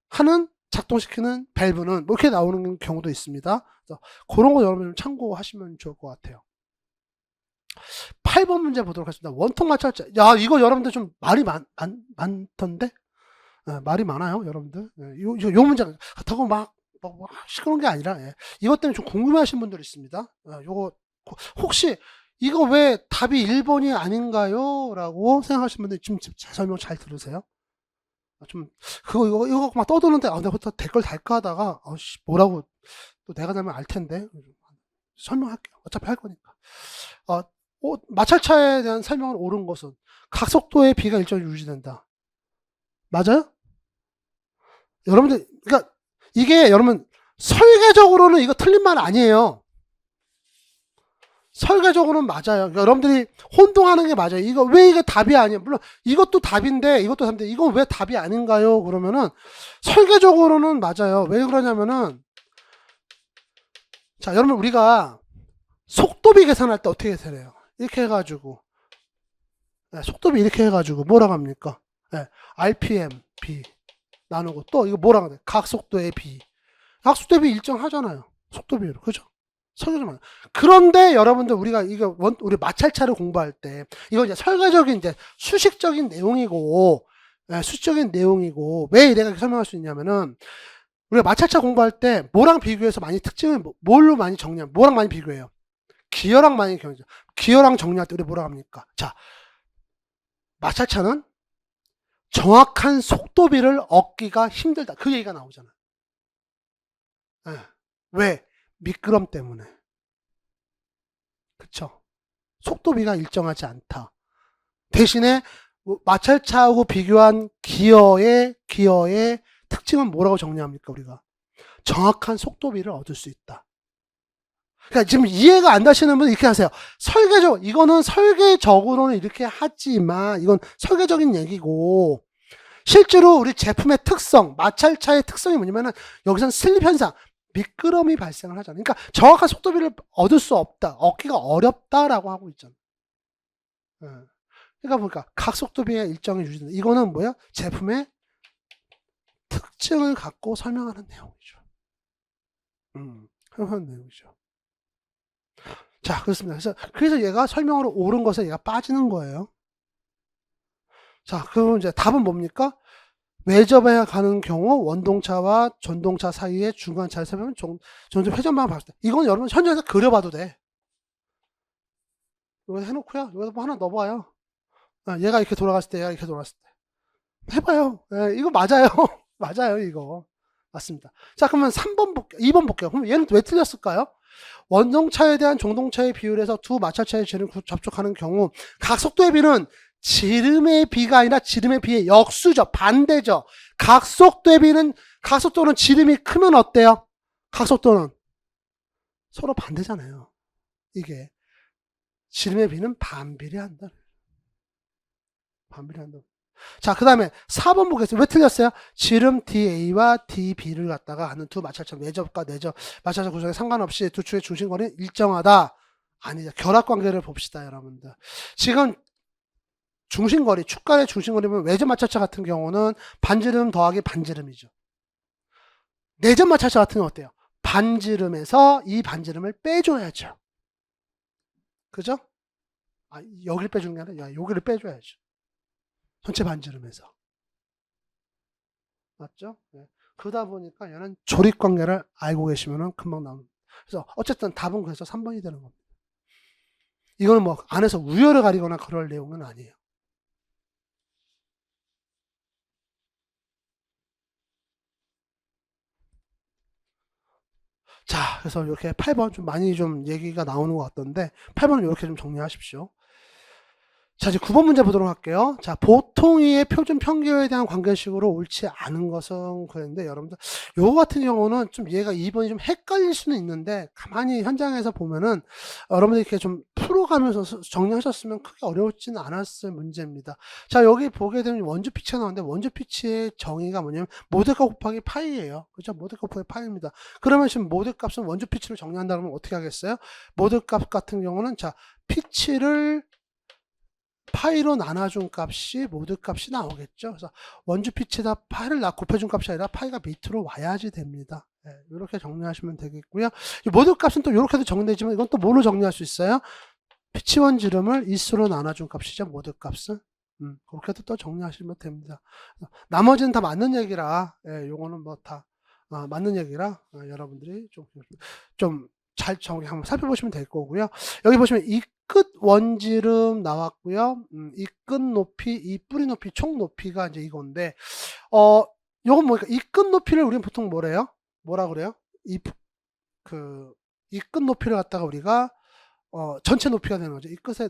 하는 작동시키는 밸브는 뭐 이렇게 나오는 경우도 있습니다. 그래서 그런 거 여러분 좀 참고하시면 좋을 것 같아요. 8번 문제 보도록 하겠습니다. 원통 마찰자. 야, 이거 여러분들 좀 말이 많던데? 네, 말이 많아요, 여러분들. 네, 요 문제 그렇다고 막 시끄러운 게 아니라 이것 때문에 좀 궁금해하시는 분들이 있습니다. 요거 혹시 이거 왜 답이 1번이 아닌가요? 라고 생각하시는 분들 지금 제 설명 잘 들으세요. 좀 이거 막 떠드는데 내가 또 댓글 달까 하다가 뭐라고 또 내가 달면 알 텐데 설명할게요. 어차피 할 거니까. 마찰차에 대한 설명을 옳은 것은 각속도의 비가 일정히 유지된다. 맞아요? 여러분들 그러니까 이게 여러분 설계적으로는 이거 틀린 말 아니에요. 설계적으로는 맞아요. 여러분들이 혼동하는 게 맞아요. 이거 왜 이게 답이 아니에요? 물론 이것도 답인데 이것도 답인데 이건 왜 답이 아닌가요? 그러면은 설계적으로는 맞아요. 왜 그러냐면은 자, 여러분 우리가 속도비 계산할 때 어떻게 계산해요? 이렇게 해가지고 속도비 이렇게 해가지고 뭐라고 합니까? RPM B 나누고 또 이거 뭐라고 해요? 각속도의 B. 각속도의 B 일정하잖아요. 속도비로. 그죠? 설계적으로. 그런데 여러분들 우리가 우리 마찰차를 공부할 때 이거 이제 설계적인 이제 수식적인 내용이고 수식적인 내용이고 왜 내가 이렇게 설명할 수 있냐면은 우리가 마찰차 공부할 때 뭐랑 비교해서 많이 특징을 뭘로 많이 정리하면 뭐랑 많이 비교해요? 기어랑 많이 비교하죠. 기어랑 정리할 때 우리 뭐라고 합니까? 자, 마찰차는 정확한 속도비를 얻기가 힘들다. 그 얘기가 나오잖아. 왜? 미끄럼 때문에. 그쵸? 속도비가 일정하지 않다. 대신에 마찰차하고 비교한 기어의 특징은 뭐라고 정리합니까? 우리가 정확한 속도비를 얻을 수 있다. 그러니까 지금 이해가 안 되시는 분은 이렇게 하세요. 이거는 설계적으로는 이렇게 하지만 이건 설계적인 얘기고 실제로 우리 제품의 특성, 마찰차의 특성이 뭐냐면은 여기서는 슬립 현상, 미끄럼이 발생을 하잖아요. 그러니까 정확한 속도비를 얻을 수 없다, 얻기가 어렵다라고 하고 있잖아요. 그러니까 보니까 각속도비의 일정이 유지된다. 이거는 뭐야? 제품의 특징을 갖고 설명하는 내용이죠. 설명하는 내용이죠. 자, 그렇습니다. 그래서 얘가 설명으로 옳은 것에 얘가 빠지는 거예요. 자, 그럼 이제 답은 뭡니까? 외접해 가는 경우 원동차와 전동차 사이의 중간차를 세우면 전체 회전방을 봤을 때 이건 여러분 현장에서 그려봐도 돼. 이거 해놓고요. 여기다 뭐 하나 넣어봐요. 얘가 이렇게 돌아갔을 때 얘가 이렇게 돌아갔을 때 해봐요. 이거 맞아요. 맞아요. 이거 맞습니다. 자, 그러면 2번 볼게요. 그럼 얘는 왜 틀렸을까요? 원동차에 대한 종동차의 비율에서 두 마찰차의 지름을 접촉하는 경우 각속도의 비는 지름의 비가 아니라 지름의 비의 역수죠. 반대죠. 각속도는 지름이 크면 어때요? 각속도는 서로 반대잖아요. 이게 지름의 비는 반비례한다. 자, 그 다음에 4번 보겠습니다. 왜 틀렸어요? 지름 DA와 DB를 갖다가 하는 두 마찰차 외접과 내접 마찰차 구성에 상관없이 두 축의 중심거리는 일정하다. 아니죠. 결합관계를 봅시다, 여러분들. 지금 중심거리, 축간의 중심거리면 외접 마찰차 같은 경우는 반지름 더하기 반지름이죠. 내전 마찰차 같은 건 어때요? 반지름에서 이 반지름을 빼줘야죠. 그죠? 여기를 빼주는 게 아니라 여기를 빼줘야죠. 전체 반지름에서. 맞죠? 네. 그러다 보니까 얘는 조립관계를 알고 계시면 금방 나옵니다. 그래서 어쨌든 답은 그래서 3번이 되는 겁니다. 이거는 뭐 안에서 우열을 가리거나 그럴 내용은 아니에요. 자, 그래서 이렇게 8번 좀 많이 좀 얘기가 나오는 것 같던데 8번은 이렇게 좀 정리하십시오. 자, 이제 9번 문제 보도록 할게요. 자, 보통의 표준 평균에 대한 관계식으로 옳지 않은 것은 그랬는데, 여러분들, 요거 같은 경우는 좀 얘가 2번이 좀 헷갈릴 수는 있는데, 가만히 현장에서 보면은, 여러분들이 이렇게 좀 풀어가면서 정리하셨으면 크게 어려웠지는 않았을 문제입니다. 자, 여기 보게 되면 원주 피치가 나오는데, 원주 피치의 정의가 뭐냐면, 모델값 곱하기 파이예요. 그죠? 모델값 곱하기 파이입니다. 그러면 지금 모델값은 원주 피치로 정리한다 그러면 어떻게 하겠어요? 모델값 같은 경우는, 자, 피치를 파이로 나눠준 값이 모드 값이 나오겠죠. 그래서 원주 피치에다 파이를 곱해준 값이 아니라 파이가 밑으로 와야지 됩니다. 네, 이렇게 정리하시면 되겠고요. 이 모드 값은 또 이렇게도 정리되지만 이건 또 뭐로 정리할 수 있어요? 피치 원지름을 이수로 나눠준 값이죠. 모드 값은. 그렇게도 또 정리하시면 됩니다. 나머지는 다 맞는 얘기라, 예, 요거는 뭐 다 맞는 얘기라 여러분들이 좀 잘 정리 한번 살펴보시면 될 거고요. 여기 보시면 이 끝 원지름 나왔고요. 이 끝 높이, 이 뿌리 높이, 총 높이가 이제 이건데, 요건 뭐니까 이 끝 높이를 우리는 보통 뭐래요? 뭐라 그래요? 이 끝 높이를 갖다가 우리가 전체 높이가 되는 거죠. 이 끝에,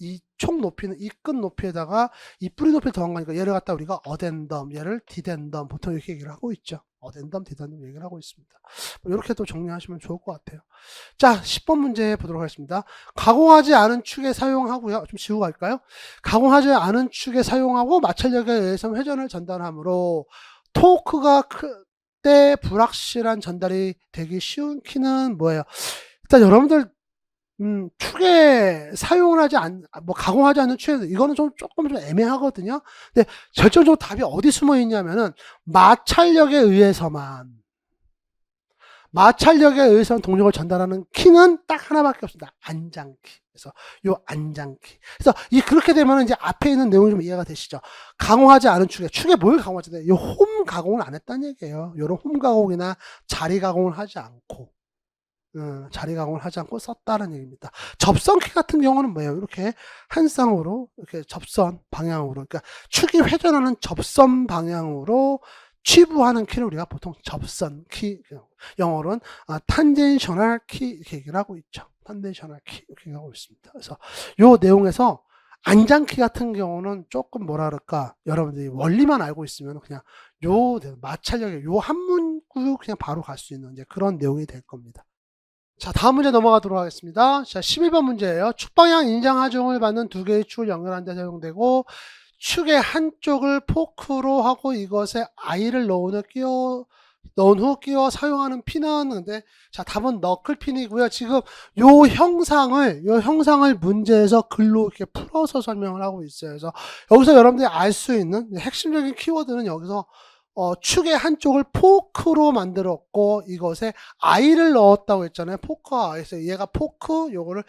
이 총 높이는 이 끝 높이에다가 이 뿌리 높이를 더한 거니까 얘를 갖다 우리가 어덴덤, 얘를 디덴덤, 보통 이렇게 얘기를 하고 있죠. 어덴덤, 디덴덤 얘기를 하고 있습니다. 이렇게 또 정리하시면 좋을 것 같아요. 자, 10번 문제 보도록 하겠습니다. 가공하지 않은 축에 사용하고요. 좀 지우고 갈까요? 가공하지 않은 축에 사용하고 마찰력에 의해서 회전을 전달하므로 토크가 크때 불확실한 전달이 되기 쉬운 키는 뭐예요? 일단 여러분들 축에 사용을 가공하지 않는 축에, 이거는 조금 좀 애매하거든요. 근데 결정적으로 답이 어디 숨어 있냐면은, 마찰력에 의해서만 동력을 전달하는 키는 딱 하나밖에 없습니다. 안장키. 그래서 요 안장키. 그래서 그렇게 되면 이제 앞에 있는 내용이 좀 이해가 되시죠? 가공하지 않은 축에 뭘 가공하지 않아요? 요 홈 가공을 안 했다는 얘기예요. 요런 홈 가공이나 자리 가공을 하지 않고. 자리 가공을 하지 않고 썼다는 얘기입니다. 접선키 같은 경우는 뭐예요? 이렇게 한 쌍으로, 이렇게 접선 방향으로, 그러니까 축이 회전하는 접선 방향으로 취부하는 키를 우리가 보통 접선키, 영어로는 탄젠셔널 키 이렇게 얘기를 하고 있죠. 탄젠셔널 키 이렇게 얘기하고 있습니다. 그래서 요 내용에서 안장키 같은 경우는 조금 뭐라 그럴까, 여러분들이 원리만 알고 있으면 그냥 요 마찰력의 요 한 문구 그냥 바로 갈 수 있는 이제 그런 내용이 될 겁니다. 자, 다음 문제 넘어가도록 하겠습니다. 자, 11번 문제예요. 축방향 인장 하중을 받는 두 개의 축을 연결하는 데 사용되고, 축의 한쪽을 포크로 하고 이것에 아이를 넣은 후 끼워 사용하는 핀은, 근데, 자, 답은 너클핀이고요. 지금 요 형상을 문제에서 글로 이렇게 풀어서 설명을 하고 있어요. 그래서 여기서 여러분들이 알 수 있는 핵심적인 키워드는 여기서 축의 한쪽을 포크로 만들었고 이것에 아이를 넣었다고 했잖아요. 포크와 아이. 그래서 얘가 포크, 요거를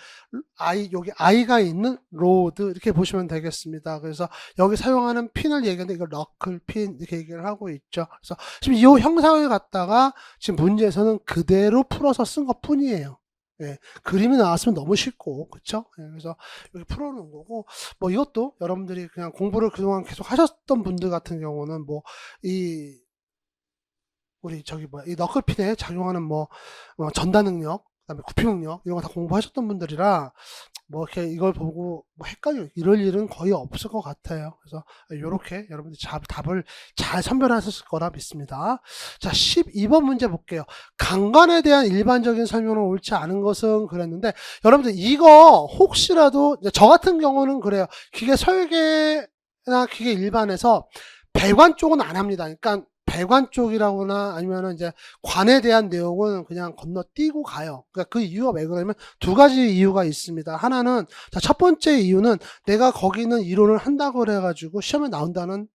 여기 아이가 있는 로드 이렇게 보시면 되겠습니다. 그래서 여기 사용하는 핀을 얘기하는데 이걸 너클 핀 이렇게 얘기를 하고 있죠. 그래서 지금 이 형상을 갖다가 지금 문제에서는 그대로 풀어서 쓴 것 뿐이에요. 예, 그림이 나왔으면 너무 쉽고, 그쵸? 예, 그래서 여기 풀어놓은 거고, 뭐 이것도 여러분들이 그냥 공부를 그동안 계속 하셨던 분들 같은 경우는 이 너클핀에 작용하는 전달 능력, 그다음에 구피 능력, 이런 거 다 공부하셨던 분들이라, 이렇게 이걸 보고 이럴 일은 거의 없을 것 같아요. 그래서 요렇게 여러분들이 답을 잘 선별하셨을 거라 믿습니다. 자, 12번 문제 볼게요. 강간에 대한 일반적인 설명은 옳지 않은 것은 그랬는데, 여러분들 이거 혹시라도, 저 같은 경우는 그래요. 기계 설계나 기계 일반에서 배관 쪽은 안 합니다. 그러니까 배관 쪽이라거나 아니면은 이제 관에 대한 내용은 그냥 건너뛰고 가요. 그러니까 그 이유가 왜 그러냐면 두 가지 이유가 있습니다. 하나는, 자, 첫 번째 이유는 내가 거기는 이론을 한다고 그래가지고 시험에 나온다는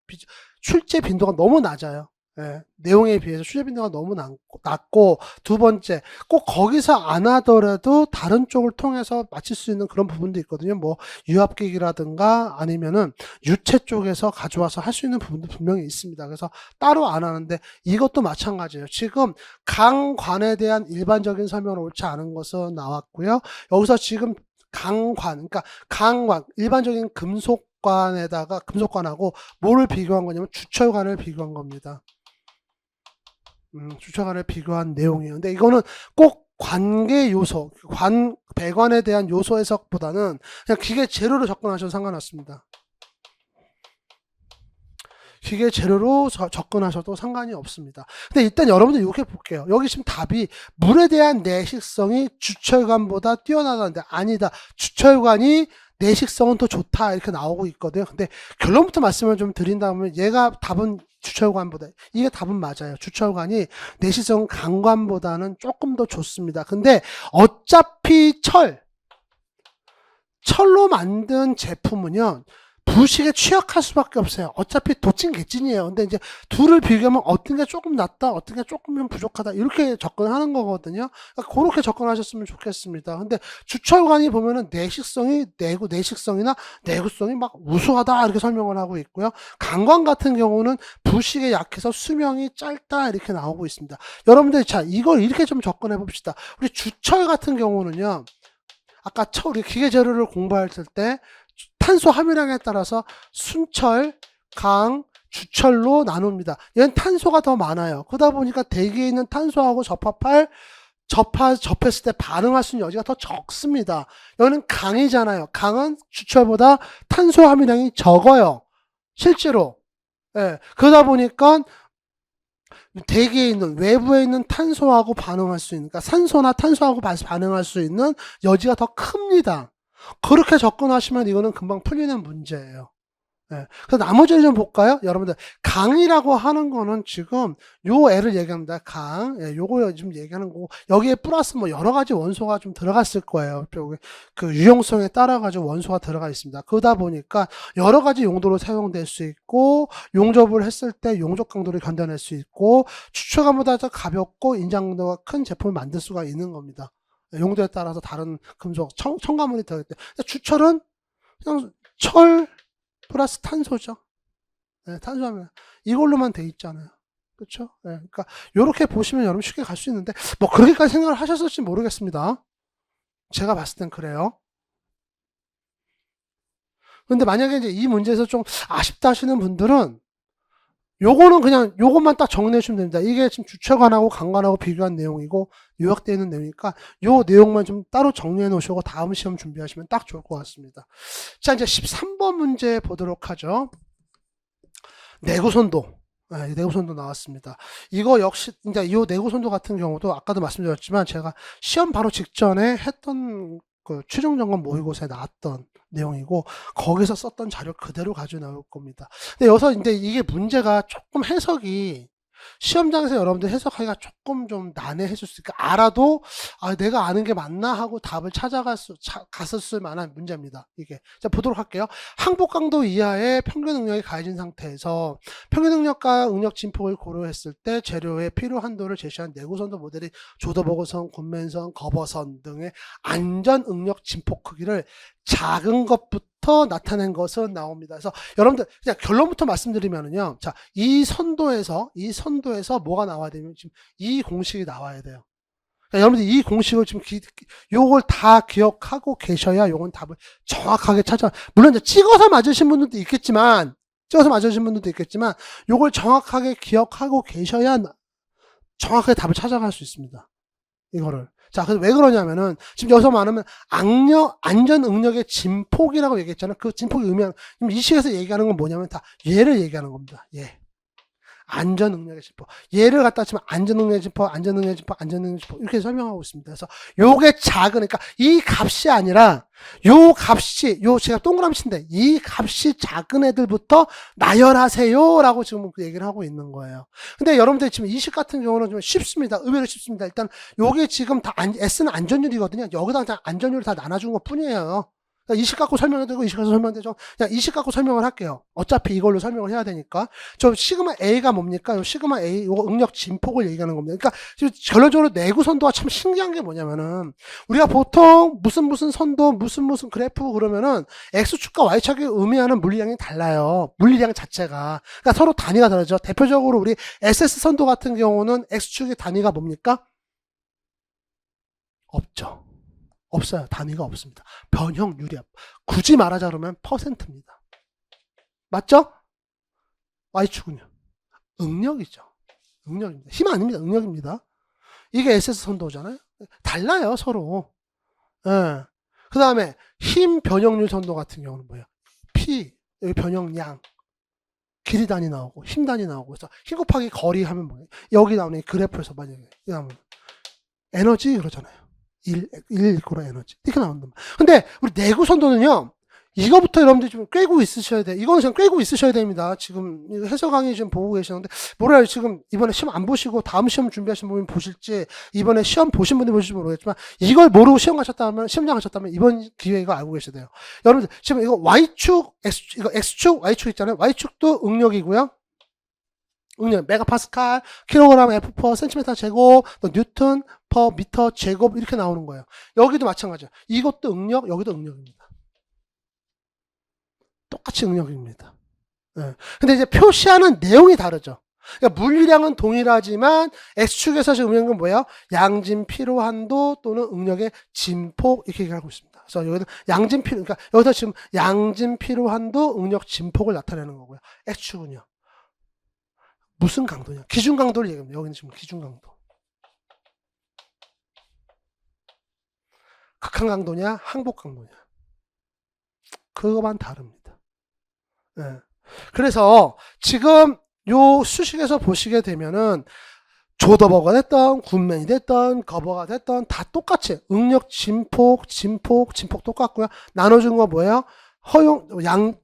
출제 빈도가 너무 낮아요. 예, 내용에 비해서 출제 빈도가 너무 낮고, 두 번째, 꼭 거기서 안 하더라도 다른 쪽을 통해서 맞출 수 있는 그런 부분도 있거든요. 뭐 유압기기라든가 아니면은 유체 쪽에서 가져와서 할 수 있는 부분도 분명히 있습니다. 그래서 따로 안 하는데 이것도 마찬가지예요. 지금 강관에 대한 일반적인 설명은 옳지 않은 것은 나왔고요. 여기서 지금 그러니까 강관, 일반적인 금속관에다가 금속관하고 뭐를 비교한 거냐면 주철관을 비교한 겁니다. 주철관을 비교한 내용이에요. 근데 이거는 꼭 관계 요소, 배관에 대한 요소 해석보다는 그냥 기계 재료로 접근하셔도 상관없습니다. 기계 재료로 접근하셔도 상관이 없습니다. 근데 일단 여러분들 이렇게 볼게요. 여기 지금 답이 물에 대한 내식성이 주철관보다 뛰어나다는데 아니다. 주철관이 내식성은 더 좋다 이렇게 나오고 있거든요. 근데 결론부터 말씀을 좀 드린다면 얘가 답은 주철관보다 이게 답은 맞아요. 주철관이 내식성 강관보다는 조금 더 좋습니다. 근데 어차피 철로 만든 제품은요. 부식에 취약할 수밖에 없어요. 어차피 도찐 개찐이에요. 근데 이제 둘을 비교하면 어떤 게 조금 낫다, 어떤 게 조금 부족하다 이렇게 접근하는 거거든요. 그러니까 그렇게 접근하셨으면 좋겠습니다. 근데 주철관이 보면은 내식성이나 내구성이 막 우수하다 이렇게 설명을 하고 있고요. 강관 같은 경우는 부식에 약해서 수명이 짧다 이렇게 나오고 있습니다. 여러분들 자 이걸 이렇게 좀 접근해 봅시다. 우리 주철 같은 경우는요. 아까 우리 기계 재료를 공부할 때 탄소 함유량에 따라서 순철, 강, 주철로 나눕니다. 얘는 탄소가 더 많아요. 그러다 보니까 대기에 있는 탄소하고 접했을 때 반응할 수 있는 여지가 더 적습니다. 여기는 강이잖아요. 강은 주철보다 탄소 함유량이 적어요. 실제로. 예. 그러다 보니까 대기에 있는 외부에 있는 탄소하고 반응할 수 있는, 그러니까 산소나 탄소하고 반응할 수 있는 여지가 더 큽니다. 그렇게 접근하시면 이거는 금방 풀리는 문제예요. 예. 그래서 나머지를 좀 볼까요? 여러분들 강이라고 하는 거는 지금 요 애를 얘기합니다. 강. 예, 요거 지금 얘기하는 거고 여기에 플러스 뭐 여러 가지 원소가 좀 들어갔을 거예요. 그 유용성에 따라 가지고 원소가 들어가 있습니다. 그러다 보니까 여러 가지 용도로 사용될 수 있고 용접을 했을 때 용접 강도를 견뎌낼 수 있고 추출감보다 더 가볍고 인장도가 큰 제품을 만들 수가 있는 겁니다. 용도에 따라서 다른 금속, 첨가물이 들어있대. 주철은 그냥 철 플러스 탄소죠. 네, 탄소하면 이걸로만 돼 있잖아요. 그렇죠? 네, 그러니까 이렇게 보시면 여러분 쉽게 갈 수 있는데 뭐 그렇게까지 생각을 하셨을지 모르겠습니다. 제가 봤을 땐 그래요. 근데 만약에 이제 이 문제에서 좀 아쉽다 하시는 분들은 요거는 그냥 요것만 딱 정리해 주시면 됩니다. 이게 지금 주철관하고 강관하고 비교한 내용이고 요약되어 있는 내용이니까 요 내용만 좀 따로 정리해 놓으시고 다음 시험 준비하시면 딱 좋을 것 같습니다. 자, 이제 13번 문제 보도록 하죠. 내구선도. 네, 내구선도 나왔습니다. 이거 역시 이제 이 내구선도 같은 경우도 아까도 말씀드렸지만 제가 시험 바로 직전에 했던 그 최종 점검 모의고사에 나왔던 내용이고 거기서 썼던 자료 그대로 가지고 나올 겁니다. 근데 여기서 이제 이게 문제가 조금 해석이 시험장에서 여러분들 해석하기가 조금 좀 난해해질 수 있으니까 알아도 내가 아는 게 맞나 하고 답을 갔을 만한 문제입니다. 이게 자 보도록 할게요. 항복 강도 이하의 평균 응력이 가해진 상태에서 평균 응력과 응력 진폭을 고려했을 때 재료의 필요 한도를 제시한 내구선도 모델이 조더버그선, 곤맨선, 거버선 등의 안전 응력 진폭 크기를 작은 것부터 나타낸 것은 나옵니다. 그래서 여러분들 그냥 결론부터 말씀드리면은요. 자, 이 선도에서 뭐가 나와야 되면 지금 이 공식이 나와야 돼요. 그러니까 여러분들 이 공식을 지금 요걸 다 기억하고 계셔야 요건 답을 정확하게 물론 이제 찍어서 맞으신 분들도 있겠지만 요걸 정확하게 기억하고 계셔야 정확하게 답을 찾아갈 수 있습니다. 이거를. 자, 그래서 왜 그러냐면은, 지금 여기서 말하면, 안전 응력의 진폭이라고 얘기했잖아요. 그 진폭이 의미하는, 이 시에서 얘기하는 건 뭐냐면 다 얘를 얘기하는 겁니다. 예. 안전 응력의 진폭. 얘를 갖다 치면 안전 응력의 진폭, 안전 응력의 진폭, 안전 응력의 진폭. 이렇게 설명하고 있습니다. 그래서 요게 작은, 그러니까 이 값이 아니라, 제가 동그라미 친데, 이 값이 작은 애들부터 나열하세요. 라고 지금 얘기를 하고 있는 거예요. 근데 여러분들 지금 이식 같은 경우는 좀 쉽습니다. 의외로 쉽습니다. 일단, 요게 지금 다 S는 안전율이거든요. 여기다 그냥 안전율을 다 나눠준 것 뿐이에요. 그러니까 이식 갖고 설명해도 되고 이식 갖고 설명해도 되죠. 그냥 이식 갖고 설명을 할게요. 어차피 이걸로 설명을 해야 되니까. 저 시그마 A가 뭡니까? 요 시그마 A 요거 응력 진폭을 얘기하는 겁니다. 그러니까 지금 결론적으로 내구 선도가 참 신기한 게 뭐냐면은 우리가 보통 무슨 선도 무슨 그래프 그러면은 X축과 Y축이 의미하는 물리량이 달라요. 물리량 자체가. 그러니까 서로 단위가 다르죠. 대표적으로 우리 SS 선도 같은 경우는 X축의 단위가 뭡니까? 없죠. 없어요. 단위가 없습니다. 변형 유리압. 굳이 말하자 그러면 %입니다. 맞죠? Y축은요. 응력이죠. 응력입니다. 힘 아닙니다. 응력입니다. 이게 SS 선도잖아요. 달라요. 서로. 예. 그 다음에 힘 변형률 선도 같은 경우는 뭐예요? P, 여기 변형량. 길이 단위 나오고 힘 단위 나오고 그래서 힘 곱하기 거리 하면 뭐예요? 여기 나오는 이 그래프에서 만약에 나오면 에너지 그러잖아요. 1 이코라 에너지. 이렇게 나온단 말이에요. 근데 우리 내구 선도는요. 이거부터 여러분들이 좀 꿰고 있으셔야 돼. 이거는 지금 꿰고 있으셔야 됩니다. 지금 해설 강의 지금 보고 계시는데 뭐래요? 지금 이번에 시험 안 보시고 다음 시험 준비하신 분이 보실지 이번에 시험 보신 분이 보실지 모르겠지만 이걸 모르고 시험 가셨다면 시험장 가셨다면 이번 기회에 이거 알고 계셔야 돼요. 여러분들 지금 이거 Y축, 이거 X축, Y축 있잖아요. Y축도 응력이고요. 응력, 메가파스칼, 킬로그램 F 퍼 센티미터 제곱, 또 뉴턴 퍼 미터 제곱 이렇게 나오는 거예요. 여기도 마찬가지예요. 이것도 응력, 여기도 응력입니다. 똑같이 응력입니다. 예. 근데 이제 표시하는 내용이 다르죠. 그러니까 물리량은 동일하지만 X축에서 지금 의미하는 건 뭐예요? 양진 피로 한도 또는 응력의 진폭 이렇게 얘기하고 있습니다. 그래서 여기서 양진 피로, 그러니까 여기서 지금 양진 피로 한도 응력 진폭을 나타내는 거고요. X축은요. 무슨 강도냐? 기준 강도를 얘기합니다. 여기는 지금 기준 강도. 극한 강도냐? 항복 강도냐? 그거만 다릅니다. 예. 그래서 지금 요 수식에서 보시게 되면은 조더버가 됐던 군맨이 됐던 거버가 됐던 다 똑같이 응력 진폭 똑같고요. 나눠준 거 뭐예요? 허용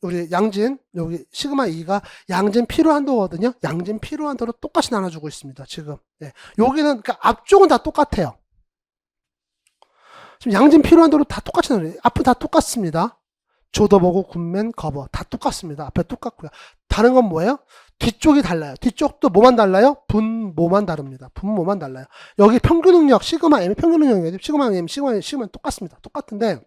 우리 양진 여기 시그마 2가 양진 필요 한도거든요. 양진 필요 한도로 똑같이 나눠주고 있습니다. 지금 예. 여기는 그러니까 앞쪽은 다 똑같아요. 지금 양진 필요 한도로 다 똑같이 나눠요. 앞은 다 똑같습니다. 조더버고 군맨 거버 다 똑같습니다. 앞에 똑같고요. 다른 건 뭐예요? 뒤쪽이 달라요. 뒤쪽도 뭐만 달라요? 분모만 다릅니다. 분모만 달라요. 여기 평균 응력 시그마 M 평균 응력이에요. 시그마 M 시그마 똑같습니다. 똑같은데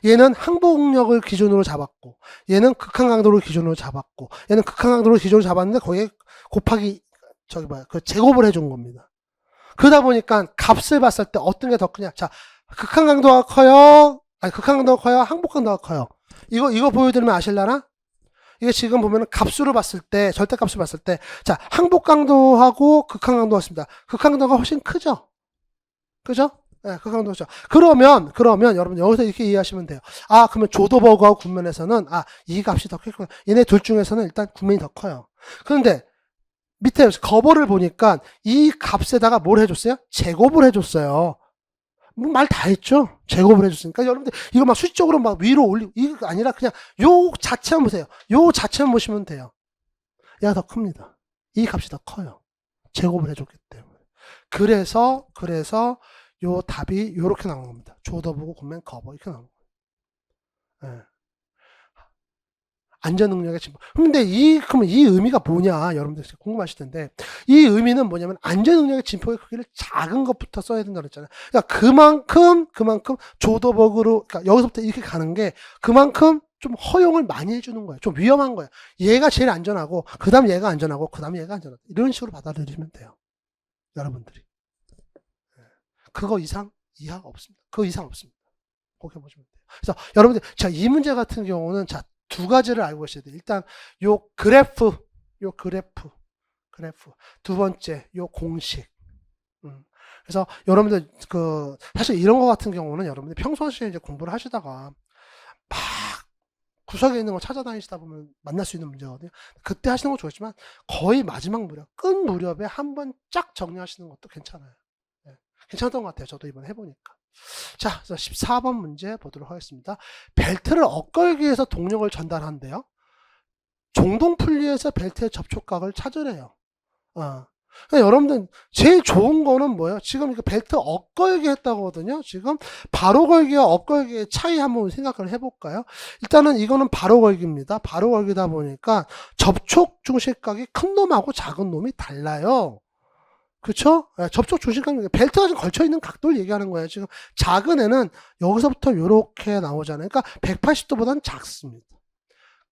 얘는 항복 응력을 기준으로 잡았고 얘는 극한 강도를 기준으로 잡았고 얘는 극한 강도를 기준으로 잡았는데 거기에 곱하기 그 제곱을 해준 겁니다. 그러다 보니까 값을 봤을 때 어떤 게 더 크냐? 자, 극한 강도가 커요. 극한 강도가 커요. 항복 강도가 커요. 이거 보여드리면 아실라나? 이게 지금 보면은 값수를 봤을 때, 절대값을 봤을 때, 자, 항복 강도하고 극한 강도가 있습니다. 극한 강도가 훨씬 크죠? 그죠? 네, 극한 강도가 크죠. 그러면, 여러분, 여기서 이렇게 이해하시면 돼요. 아, 그러면 조더버그하고 군면에서는, 이 값이 더 크구나. 얘네 둘 중에서는 일단 군면이 더 커요. 그런데, 밑에 거버를 보니까 이 값에다가 뭘 해줬어요? 제곱을 해줬어요. 말 다 했죠? 제곱을 해줬으니까. 여러분들, 이거 막 수직적으로 막 위로 올리고, 이거 아니라 그냥 요 자체만 보세요. 요 자체만 보시면 돼요. 얘가 더 큽니다. 이 값이 더 커요. 제곱을 해줬기 때문에. 그래서, 요 답이 요렇게 나오는 겁니다. 조더보고 군맨 거버. 이렇게 나오는 거예요. 예. 안전 능력의 진보. 그런데 그러면 이 의미가 뭐냐? 여러분들 궁금하실 텐데, 이 의미는 뭐냐면, 안전 능력의 진폭의 크기를 작은 것부터 써야 된다고 했잖아요. 그러니까 그만큼 조더버그로, 그러니까 여기서부터 이렇게 가는 게, 그만큼 좀 허용을 많이 해주는 거예요. 좀 위험한 거예요. 얘가 제일 안전하고, 그 다음 얘가 안전하고, 그 다음 얘가 안전하고. 이런 식으로 받아들이시면 돼요. 여러분들이. 그거 이상, 이하 없습니다. 그거 이상 없습니다. 그렇게 보시면 돼요. 그래서 여러분들, 자, 이 문제 같은 경우는, 자, 두 가지를 알고 계셔야 돼요. 일단 요 그래프. 두 번째 요 공식. 그래서 여러분들 사실 이런 거 같은 경우는 여러분들 평소시에 이제 공부를 하시다가 막 구석에 있는 거 찾아다니시다 보면 만날 수 있는 문제거든요. 그때 하시는 거 좋지만 거의 마지막 끝 무렵에 한번 쫙 정리하시는 것도 괜찮아요. 네. 괜찮았던 것 같아요. 저도 이번에 해보니까. 자, 그래서 14번 문제 보도록 하겠습니다. 벨트를 엇걸기 위해서 동력을 전달한대요. 종동 분리해서 벨트의 접촉각을 찾으래요. 그러니까 여러분들 제일 좋은 거는 뭐예요? 지금 이거 벨트 엇걸기 했다고 하거든요. 지금 바로 걸기와 엇걸기의 차이 한번 생각을 해볼까요? 일단은 이거는 바로 걸기입니다. 바로 걸기다 보니까 접촉 중심각이 큰 놈하고 작은 놈이 달라요. 그쵸? 접촉 중심각, 벨트가 좀 걸쳐있는 각도를 얘기하는 거예요. 지금 작은 애는 여기서부터 요렇게 나오잖아요. 그러니까 180도보다는 작습니다.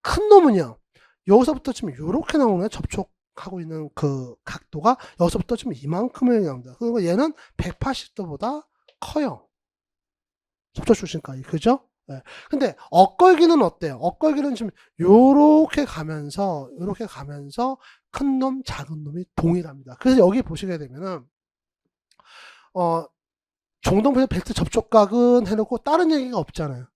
큰 놈은요, 여기서부터 지금 요렇게 나오는 접촉하고 있는 그 각도가 여기서부터 지금 이만큼을 나옵니다. 그리고 얘는 180도보다 커요. 접촉 중심각이. 그죠? 네. 근데 엇걸기는 어때요? 엇걸기는 지금 요렇게 가면서 큰 놈, 작은 놈이 동일합니다. 그래서 여기 보시게 되면은 종동벨트 벨트 접촉각은 해놓고 다른 얘기가 없잖아요.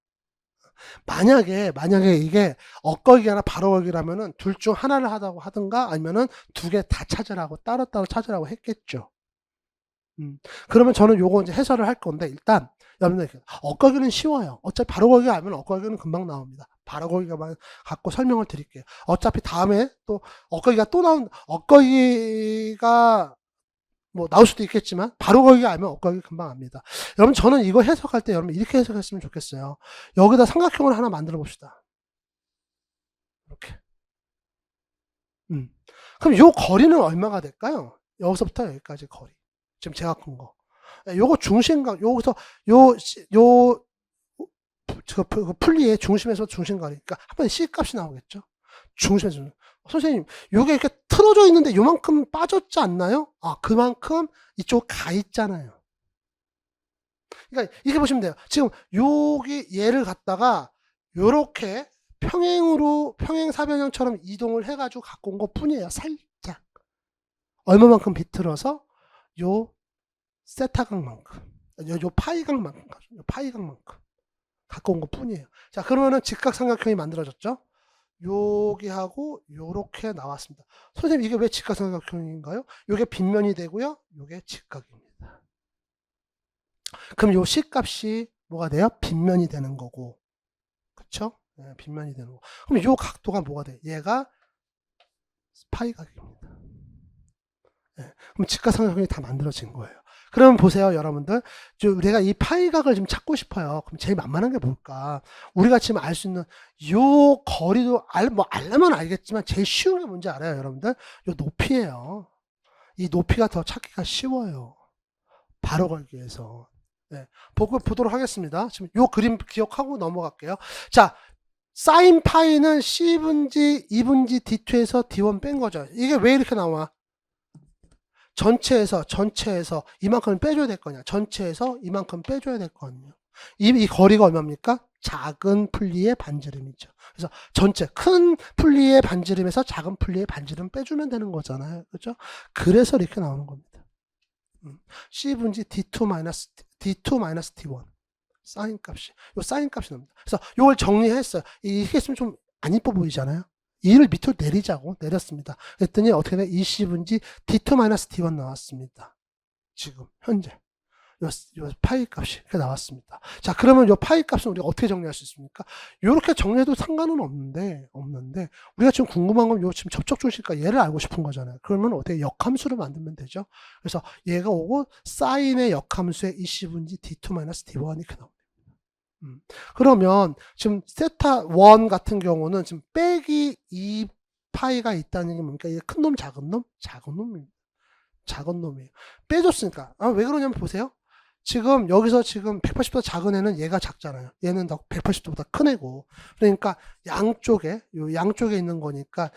만약에 이게 엇걸기나 바로 걸기라면은 둘 중 하나를 하든가 아니면은 두 개 다 찾으라고 따로따로 찾으라고 했겠죠. 그러면 저는 요거 이제 해설을 할 건데, 일단 여러분들 엇걸기는 쉬워요. 어차피 바로 걸기 알면 엇걸기는 금방 나옵니다. 바로 걸기만 갖고 설명을 드릴게요. 어차피 다음에 또 엇걸기가 뭐 나올 수도 있겠지만 바로 걸기가 알면 엇걸기 금방 압니다. 여러분 저는 이거 해석할 때 여러분 이렇게 해석했으면 좋겠어요. 여기다 삼각형을 하나 만들어 봅시다. 이렇게. 그럼 요 거리는 얼마가 될까요? 여기서부터 여기까지 거리. 지금 제가 큰 거. 요거 중심각, 여기서 그 풀리의 중심에서 중심거리. 그러니까 한 번에 C 값이 나오겠죠? 중심에서. 선생님, 요게 이렇게 틀어져 있는데 요만큼 빠졌지 않나요? 아, 그만큼 이쪽 가 있잖아요. 그러니까 이렇게 보시면 돼요. 지금 여기 얘를 갖다가 요렇게 평행사변형처럼 이동을 해가지고 갖고 온 것 뿐이에요. 살짝. 얼마만큼 비틀어서 요 세타각만큼, 요 파이각만큼 갖고 온 것 뿐이에요. 자, 그러면은 직각삼각형이 만들어졌죠? 여기하고 요렇게 나왔습니다. 선생님, 이게 왜 직각삼각형인가요? 요게 빗면이 되고요. 요게 직각입니다. 그럼 요 C값이 뭐가 돼요? 빗면이 되는 거고. 그쵸? 네, 빗면이 되는 거. 그럼 요 각도가 뭐가 돼? 얘가 파이각입니다. 네, 그럼 직각삼각형이 다 만들어진 거예요. 그러면 보세요, 여러분들. 내가 이 파이각을 좀 찾고 싶어요. 그럼 제일 만만한 게 뭘까? 우리가 지금 알 수 있는 요 거리도 알려면 알겠지만 제일 쉬운 게 뭔지 알아요, 여러분들? 요 높이예요. 이 높이가 더 찾기가 쉬워요. 바로 걸기에서. 네, 보도록 하겠습니다. 지금 요 그림 기억하고 넘어갈게요. 자, 사인 파이는 C분지 2분지 D2에서 D1 뺀 거죠. 이게 왜 이렇게 나와? 전체에서 이만큼 빼줘야 될 거냐? 전체에서 이만큼 빼줘야 될 거거든요. 이 거리가 얼마입니까? 작은 풀리의 반지름이죠. 그래서 전체 큰 풀리의 반지름에서 작은 풀리의 반지름 빼주면 되는 거잖아요. 그렇죠? 그래서 이렇게 나오는 겁니다. C분지 D2-D1 사인 값이, 요 사인 값이 나옵니다. 그래서 요걸 정리했어요. 이게 있으면 좀 안 이뻐 보이잖아요. 2를 밑으로 내리자고 내렸습니다. 그랬더니 어떻게 돼? 20분지 D2-D1 나왔습니다. 지금 현재 요 파이 값이 이렇게 나왔습니다. 자, 그러면 요 파이 값은 우리가 어떻게 정리할 수 있습니까? 요렇게 정리해도 상관은 없는데 우리가 지금 궁금한 건 요 지금 접촉 중심과 얘를 알고 싶은 거잖아요. 그러면 어떻게 역함수를 만들면 되죠? 그래서 얘가 오고 사인의 역함수의 20분지 D2-D1 이렇게 나옵니다. 그러면 지금 세타 1 같은 경우는 지금 빼기 2파이가 있다는 게 뭡니까? 이게 큰 놈, 작은 놈? 작은 놈입니다. 작은 놈이에요. 빼줬으니까. 아, 왜 그러냐면 보세요. 지금 여기서 지금 180도보다 작은 애는 얘가 작잖아요. 얘는 180도보다 큰 애고. 그러니까 양쪽에 있는 거니까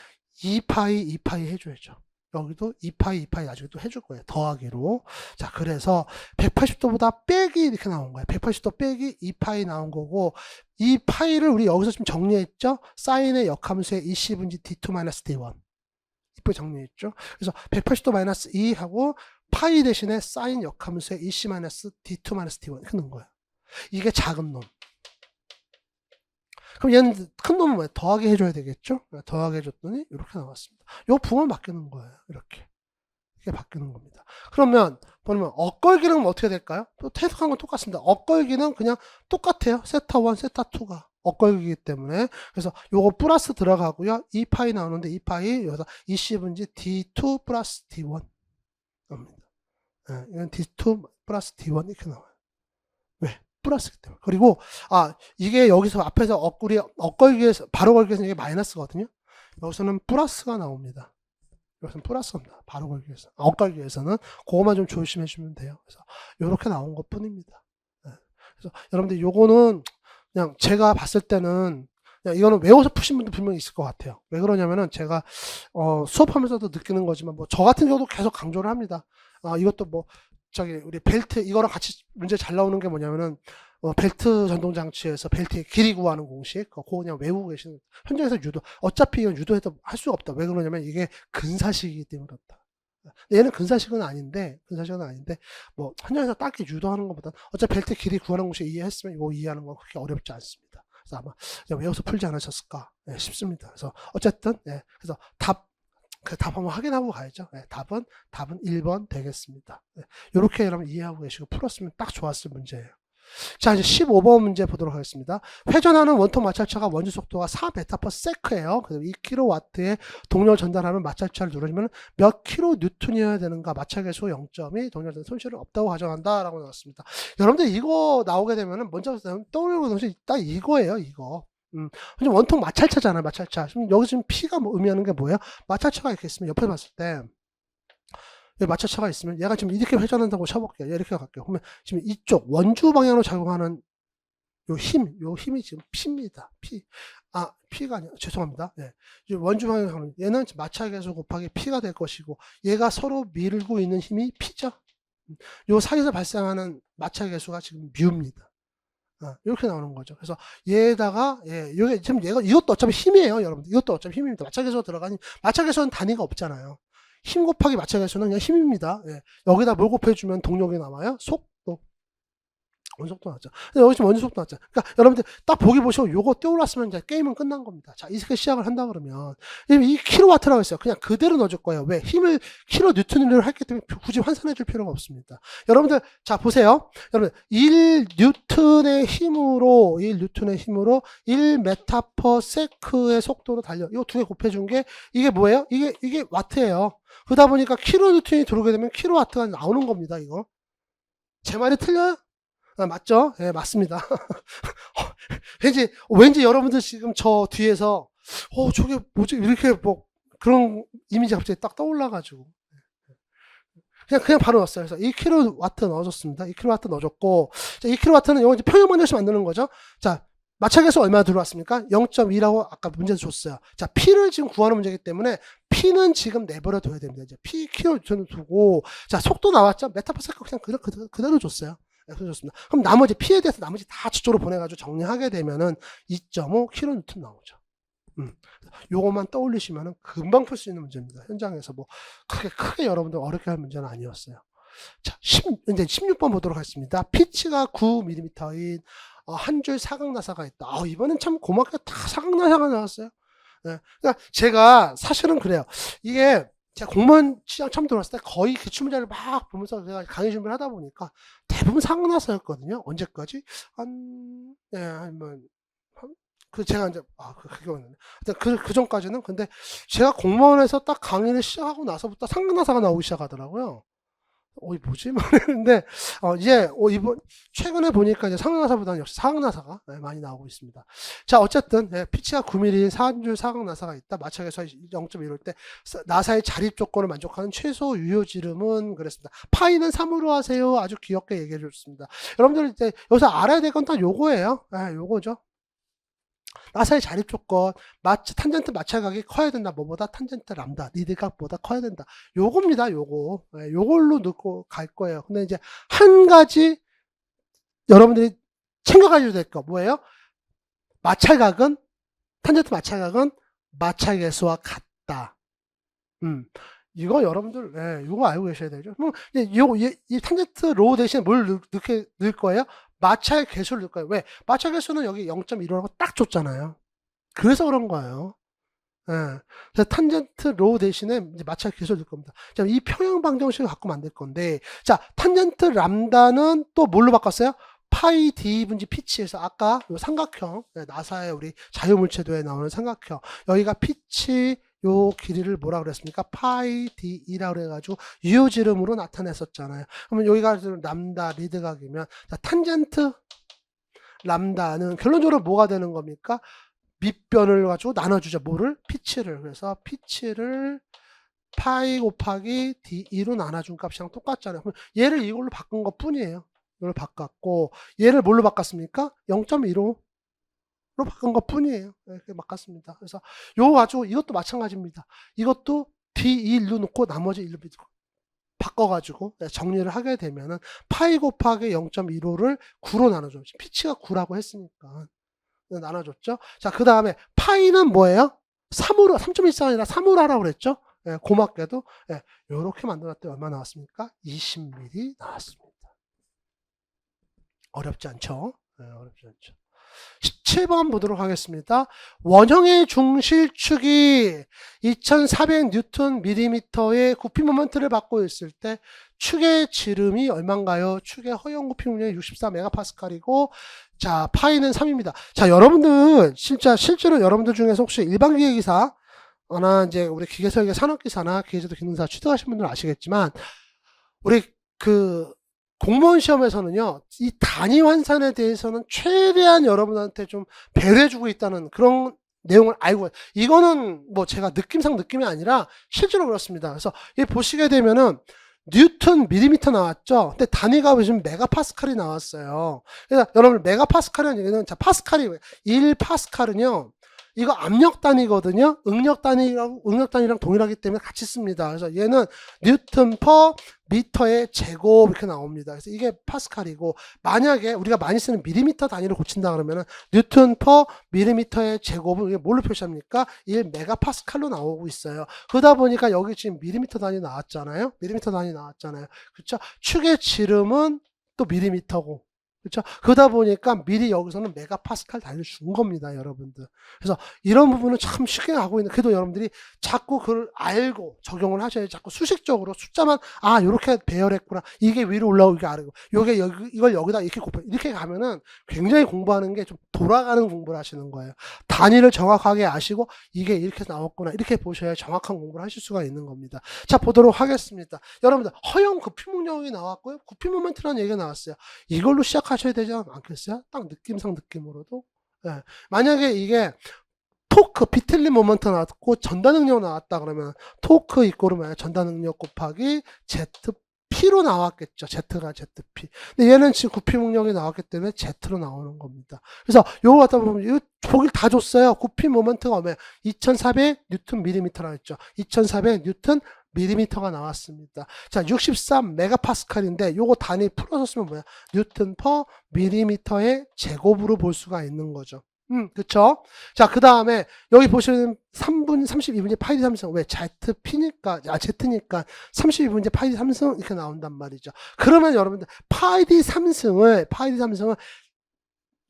2파이 해줘야죠. 여기도 2파이 나중에 또 해줄 거예요. 더하기로. 자, 그래서 180도보다 빼기 이렇게 나온 거예요. 180도 빼기 2파이 나온 거고, 이 파이를 우리 여기서 지금 정리했죠? 사인의 역함수의 20분지 D2-D1. 이쁘게 정리했죠? 그래서 180도 마이너스 2 하고 파이 대신에 사인 역함수의 20-D2-D1 이렇게 넣은 거예요. 이게 작은 놈. 그럼 얘는 큰 놈은 뭐예요? 더하기 해줘야 되겠죠? 더하기 해줬더니 이렇게 나왔습니다. 요 부분 바뀌는 거예요. 이렇게 바뀌는 겁니다. 그러면 보면 엇걸기는 어떻게 될까요? 또 해석한 건 똑같습니다. 엇걸기는 그냥 똑같아요. 세타 1, 세타 2가 엇걸기이기 때문에. 그래서 요거 플러스 들어가고요. 2파이 나오는데 2파이 여기서 20분지 D2 플러스 D1 나옵니다. 예, 이건 D2 플러스 D1 이렇게 나와요. 왜? 플러스기 때문에. 그리고 이게 여기서 앞에서 엇걸기 위해서 바로 걸기 위해서 이게 마이너스거든요. 여기서는 플러스가 나옵니다. 여기서는 플러스입니다. 바로 걸기 위해서. 엇걸기 위해서는 그것만 좀 조심해 주면 돼요. 그래서 이렇게 나온 것 뿐입니다. 예. 그래서 여러분들 요거는 그냥 제가 봤을 때는 그냥 이거는 외워서 푸신 분도 분명히 있을 것 같아요. 왜 그러냐면은 제가 수업하면서도 느끼는 거지만 뭐 저 같은 경우도 계속 강조를 합니다. 이것도 뭐 우리 벨트 이거랑 같이 문제 잘 나오는 게 뭐냐면은 벨트 전동 장치에서 벨트의 길이 구하는 공식 그거 그냥 외우고 계시는 현장에서 유도 어차피 이건 유도해도 할 수가 없다. 왜 그러냐면 이게 근사식이기 때문에 그렇다. 얘는 근사식은 아닌데 뭐 현장에서 딱히 유도하는 것보다 어차피 벨트 길이 구하는 공식 이해했으면 이거 이해하는 건 그렇게 어렵지 않습니다. 그래서 아마 외워서 풀지 않으셨을까 싶습니다. 그래서 어쨌든 그래서 답 한번 확인하고 가야죠. 답은 1번 되겠습니다. 이렇게 여러분 이해하고 계시고 풀었으면 딱 좋았을 문제예요. 자, 이제 15번 문제 보도록 하겠습니다. 회전하는 원통 마찰차가 원주 속도가 4m/s예요. 그래서 2kW의 동력을 전달하면 마찰차를 누르면 몇 kN이어야 되는가? 마찰계수 0.2, 동력 손실은 없다고 가정한다라고 나왔습니다. 여러분들 이거 나오게 되면은 먼저 떠오르는 것이 딱 이거예요, 이거. 원통 마찰차잖아요, 마찰차. 여기 지금 P가 의미하는 게 뭐예요? 마찰차가 이렇게 있으면 옆에 봤을 때 여기 마찰차가 있으면 얘가 지금 이렇게 회전한다고 쳐볼게요. 이렇게 갈게요. 그러면 지금 이쪽 원주 방향으로 작용하는 요 힘이 지금 P입니다. P가 아니라 죄송합니다. 원주 방향으로 가는 얘는 마찰계수 곱하기 P가 될 것이고 얘가 서로 밀고 있는 힘이 P죠. 요 사이에서 발생하는 마찰계수가 지금 뮤입니다. 이렇게 나오는 거죠. 그래서 얘에다가 이게 지금 이것도 어차피 힘이에요, 여러분들. 이것도 어차피 힘입니다. 마찰계수가 들어가니 마찰계수는 단위가 없잖아요. 힘 곱하기 마찰계수는 그냥 힘입니다. 여기다 뭘 곱해주면 동력이 나와요? 속도. 원속도 나왔죠. 여기 지금 원속도 나왔죠. 그러니까 여러분들 딱 보기 보시고 요거 띄워놨으면 이제 게임은 끝난 겁니다. 자, 이렇게 시작을 한다 그러면 이 킬로와트라고 했어요. 그냥 그대로 넣어줄 거예요. 왜? 힘을 킬로뉴턴으로 했기 때문에 굳이 환산해 줄 필요가 없습니다. 여러분들 자 보세요. 여러분 1뉴턴의 힘으로 1m/s의 속도로 달려. 이거 두 개 곱해준 게 이게 뭐예요? 이게 와트예요. 그러다 보니까 킬로뉴턴이 들어오게 되면 킬로와트가 나오는 겁니다. 이거. 제 말이 틀려요? 맞죠? 맞습니다. 왠지 여러분들 지금 저 뒤에서, 저게 뭐지? 이렇게 뭐, 그런 이미지 갑자기 딱 떠올라가지고. 그냥 바로 넣었어요. 그래서 2kW 넣어줬습니다. 2kW 넣어줬고, 자, 2kW는 이거 이제 평형 방정식 만드는 거죠. 자, 마찰계수 얼마 들어왔습니까? 0.2라고 아까 문제에서 줬어요. 자, P를 지금 구하는 문제이기 때문에 P는 지금 내버려 둬야 됩니다. 이제 P kN을 두고, 자, 속도 나왔죠? 메타파스칼 그냥 그대로 줬어요. 좋습니다. 그럼 나머지 P에 대해서 나머지 다 저쪽으로 보내가지고 정리하게 되면은 2.5 kN 나오죠. 요것만 떠올리시면은 금방 풀 수 있는 문제입니다. 현장에서 뭐 크게 여러분들 어렵게 할 문제는 아니었어요. 자, 이제 16번 보도록 하겠습니다. 피치가 9mm인 한 줄 사각 나사가 있다. 이번엔 참 고맙게 다 사각 나사가 나왔어요. 그러니까 제가 사실은 그래요. 이게 제가 공무원 시장 처음 들어왔을 때 거의 기출문제를 막 보면서 제가 강의 준비를 하다 보니까 대부분 사각 나사였거든요. 언제까지? 제가 이제, 그게 왔는데. 그 전까지는, 근데 제가 공무원에서 딱 강의를 시작하고 나서부터 사각 나사가 나오기 시작하더라고요. 이 뭐지? 근데, 이제, 최근에 보니까 이제 상나사보다는 역시 사각나사가 많이 나오고 있습니다. 자, 어쨌든, 피치가 9mm인 한 줄 사각나사가 있다. 마찰계수 0.1일 때, 나사의 자립 조건을 만족하는 최소 유효지름은 그랬습니다. 파이는 3으로 하세요. 아주 귀엽게 얘기해 줬습니다. 여러분들 이제 여기서 알아야 될 건 딱 요거예요. 요거죠. 나사의 자립 조건, 탄젠트 마찰각이 커야 된다. 뭐보다? 탄젠트 람다, 리드각보다 커야 된다. 요겁니다, 요거. 요걸로 넣고 갈 거예요. 근데 이제 한 가지 여러분들이 챙겨가셔야 될 거 뭐예요? 탄젠트 마찰각은 마찰계수와 같다. 이거 여러분들, 이거 알고 계셔야 되죠. 이 탄젠트 로우 대신에 뭘 넣을 거예요? 마찰 계수를 넣을 거예요. 왜? 마찰 계수는 여기 0.15라고 딱 줬잖아요. 그래서 그런 거예요. 그래서 탄젠트 로우 대신에 이제 마찰 계수를 넣을 겁니다. 자, 이 평형 방정식을 갖고 만들 건데, 자, 탄젠트 람다는 또 뭘로 바꿨어요? 파이 d 분지 피치에서 아까 요 삼각형, 나사의 우리 자유물체도에 나오는 삼각형, 여기가 피치, 요 길이를 뭐라 그랬습니까? 파이 d이라고 그래가지고 유효지름으로 나타냈었잖아요. 그러면 여기가 람다 리드각이면, 자, 탄젠트 람다는 결론적으로 뭐가 되는 겁니까? 밑변을 가지고 나눠주죠. 뭐를? 피치를. 그래서 피치를 파이 곱하기 d2로 나눠준 값이랑 똑같잖아요. 그럼 얘를 이걸로 바꾼 것 뿐이에요. 이걸 바꿨고, 얘를 뭘로 바꿨습니까? 0.15로 바꾼 것 뿐이에요. 이렇게 바꿨습니다. 그래서 요거 가지고 이것도 마찬가지입니다. 이것도 d2로 놓고 나머지 1로 바꿔가지고 정리를 하게 되면은 파이 곱하기 0.15를 9로 나눠줘. 피치가 9라고 했으니까 나눠줬죠. 자, 그 다음에 파이는 뭐예요? 3으로, 3.14가 아니라 3으로 하라고 그랬죠. 예, 고맙게도 예, 요렇게 만들었더니 얼마 나왔습니까? 20mm 나왔습니다. 어렵지 않죠? 예, 어렵지 않죠. 17번 보도록 하겠습니다. 원형의 중실축이 2400Nm의 구피 모멘트를 받고 있을 때 축의 지름이 얼마인가요? 축의 허용 구피 모멘트이 64MPa이고, 자, 파이는 3입니다. 자, 여러분들 실제로 여러분들 중에서 혹시 일반 기계기사 나 이제 우리 기계설계 산업기사나 기계제도 기능사 취득하신 분들은 아시겠지만, 우리 그 공무원 시험에서는요, 이 단위 환산에 대해서는 최대한 여러분한테 좀 배려해주고 있다는 그런 내용을 알고, 이거는 뭐 제가 느낌이 아니라 실제로 그렇습니다. 그래서 이 보시게 되면은 뉴턴 밀리미터 나왔죠. 근데 단위가 지금 메가파스칼이 나왔어요. 그래서 여러분 메가파스칼이라는 얘기는, 자, 파스칼이 1파스칼은요, 이거 압력 단위거든요. 응력 단위랑 동일하기 때문에 같이 씁니다. 그래서 얘는 뉴턴 퍼 미터의 제곱 이렇게 나옵니다. 그래서 이게 파스칼이고, 만약에 우리가 많이 쓰는 밀리미터 단위를 고친다 그러면은 뉴턴 퍼 밀리미터의 제곱은 이게 뭘로 표시합니까? 1 메가파스칼로 나오고 있어요. 그러다 보니까 여기 지금 밀리미터 단위 나왔잖아요. 밀리미터 단위 나왔잖아요. 그렇죠? 축의 지름은 또 밀리미터고, 그렇죠? 그러다 보니까 미리 여기서는 메가파스칼 단위를 준 겁니다, 여러분들. 그래서 이런 부분은 참 쉽게 하고 있는, 그래도 여러분들이 자꾸 그걸 알고 적용을 하셔야지. 자꾸 수식적으로 숫자만, 아, 요렇게 배열했구나, 이게 위로 올라오기 아래고, 요게 이걸 여기다 이렇게 곱해, 이렇게 가면은 굉장히 공부하는 게 좀 돌아가는 공부를 하시는 거예요. 단위를 정확하게 아시고 이게 이렇게 나왔구나, 이렇게 보셔야 정확한 공부를 하실 수가 있는 겁니다. 자, 보도록 하겠습니다. 여러분들, 허용 구피 목력이 나왔고요, 구피 모멘트라는 얘기가 나왔어요. 이걸로 시작하셔야 되지 않겠어요? 딱 느낌으로도. 예. 만약에 이게 토크, 비틀린 모멘트 나왔고 전달 능력 나왔다 그러면 토크 이꼬르면 전달 능력 곱하기 ZP로 나왔겠죠. Z가 ZP. 근데 얘는 지금 구피 목력이 나왔기 때문에 Z로 나오는 겁니다. 그래서 요거 갖다 보면 이거 보길 다 줬어요. 구피 모멘트가 오면 2400Nm라고 했죠. 2400N 밀리미터가 나왔습니다. 자, 63 메가파스칼인데 요거 단위 풀어서 쓰면 뭐야? 뉴턴 퍼 밀리미터의 제곱으로 볼 수가 있는 거죠. 그쵸? 자, 그 다음에 여기 보시면 32분의 파이 삼성, 왜? Z니까 32분의 파이 삼성 이렇게 나온단 말이죠. 그러면 여러분들 파이 삼성을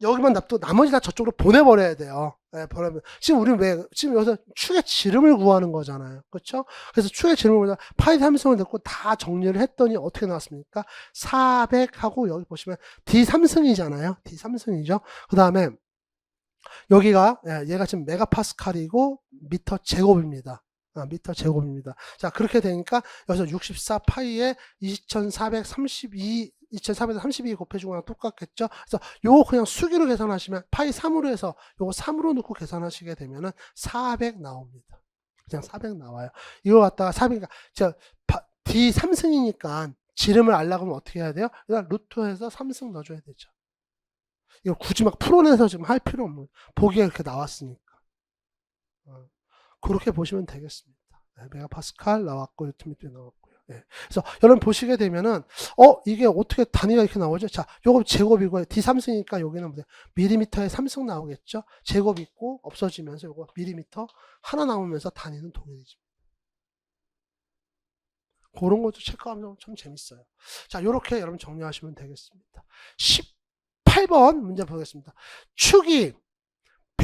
여기만 놔두고 나머지 다 저쪽으로 보내버려야 돼요. 네, 보내면. 지금 우리는 지금 여기서 축의 지름을 구하는 거잖아요. 그렇죠? 그래서 축의 지름을 구해서 파이 삼성을 넣고 다 정리를 했더니 어떻게 나왔습니까? 400하고 여기 보시면 D3승이잖아요. D3승이죠. 그 다음에 여기가, 얘가 지금 메가파스칼이고 미터 제곱입니다. 미터 제곱입니다. 자, 그렇게 되니까 여기서 64파이에 2432 곱해준 거랑 똑같겠죠? 그래서 요거 그냥 수기로 계산하시면 파이 3으로 해서 요거 3으로 넣고 계산하시게 되면은 400 나옵니다. 그냥 400 나와요. 이거 갖다가 400, D 3승이니까 지름을 알려고 하면 어떻게 해야 돼요? 일단 루트해서 3승 넣어줘야 되죠. 이거 굳이 막 풀어내서 지금 할 필요 없는, 보기에 이렇게 나왔으니까. 그렇게 보시면 되겠습니다. 네, 메가파스칼 나왔고, 뉴턴미터 나왔고요. 네. 그래서 여러분 보시게 되면은, 이게 어떻게 단위가 이렇게 나오죠? 자, 요거 제곱이고, D3승이니까 여기는 뭐 밀리미터에 3승 나오겠죠? 제곱 있고, 없어지면서 요거 밀리미터 하나 나오면서 단위는 동일해집니다. 그런 것도 체크하면 참 재밌어요. 자, 요렇게 여러분 정리하시면 되겠습니다. 18번 문제 보겠습니다. 축이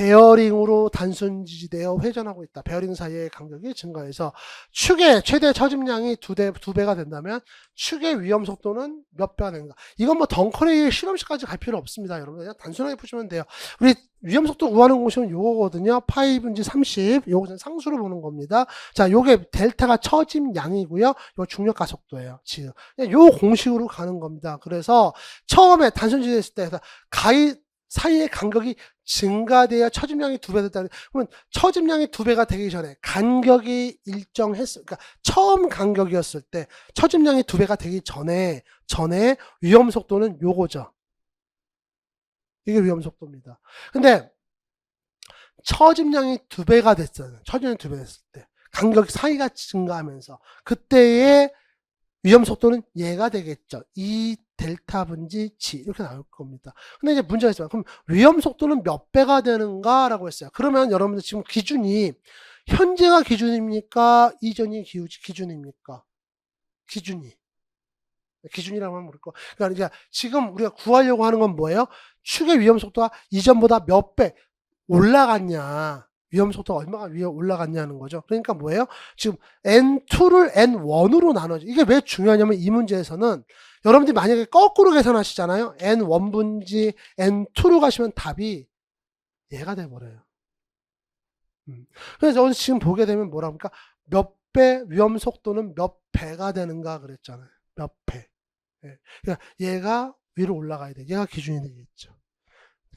베어링으로 단순 지지되어 회전하고 있다. 베어링 사이의 간격이 증가해서 축의 최대 처짐량이 두 배가 된다면 축의 위험 속도는 몇 배가 되는가. 이건 뭐 덩커레이 실험실까지 갈 필요 없습니다. 여러분 그냥 단순하게 푸시면 돼요. 우리 위험 속도 구하는 곳은 요거거든요. 파이분지 30. 요것은 상수로 보는 겁니다. 자, 요게 델타가 처짐량이고요. 요 중력 가속도예요. 지금 요 공식으로 가는 겁니다. 그래서 처음에 단순 지지했을 때 가위 사이의 간격이 증가되어 처짐량이 2배 됐다. 그러면 처짐량이 2배가 되기 전에 간격이 일정했을, 그러니까 처음 간격이었을 때 처짐량이 2배가 되기 전에 위험 속도는 요거죠. 이게 위험 속도입니다. 근데 처짐량이 2배가 됐어요. 처짐량이 2배 됐을 때 간격 사이가 증가하면서 그때의 위험 속도는 얘가 되겠죠. 이 델타 분지 G 이렇게 나올 겁니다. 근데 이제 문제가 있어요. 그럼 위험 속도는 몇 배가 되는가라고 했어요. 그러면 여러분들 지금 기준이 현재가 기준입니까? 이전이 기준입니까? 기준이라고 하면 모를 거. 그러니까 이제 지금 우리가 구하려고 하는 건 뭐예요? 축의 위험 속도가 이전보다 몇 배 올라갔냐. 위험 속도가 얼마나 위에 올라갔냐는 거죠. 그러니까 뭐예요? 지금 N2를 N1으로 나눠줘. 이게 왜 중요하냐면 이 문제에서는 여러분들이 만약에 거꾸로 계산하시잖아요. N1분지 N2로 가시면 답이 얘가 돼버려요. 그래서 오늘 지금 보게 되면 뭐라고 합니까? 몇 배 위험 속도는 몇 배가 되는가 그랬잖아요. 몇 배. 예. 그러니까 얘가 위로 올라가야 돼. 얘가 기준이 되겠죠.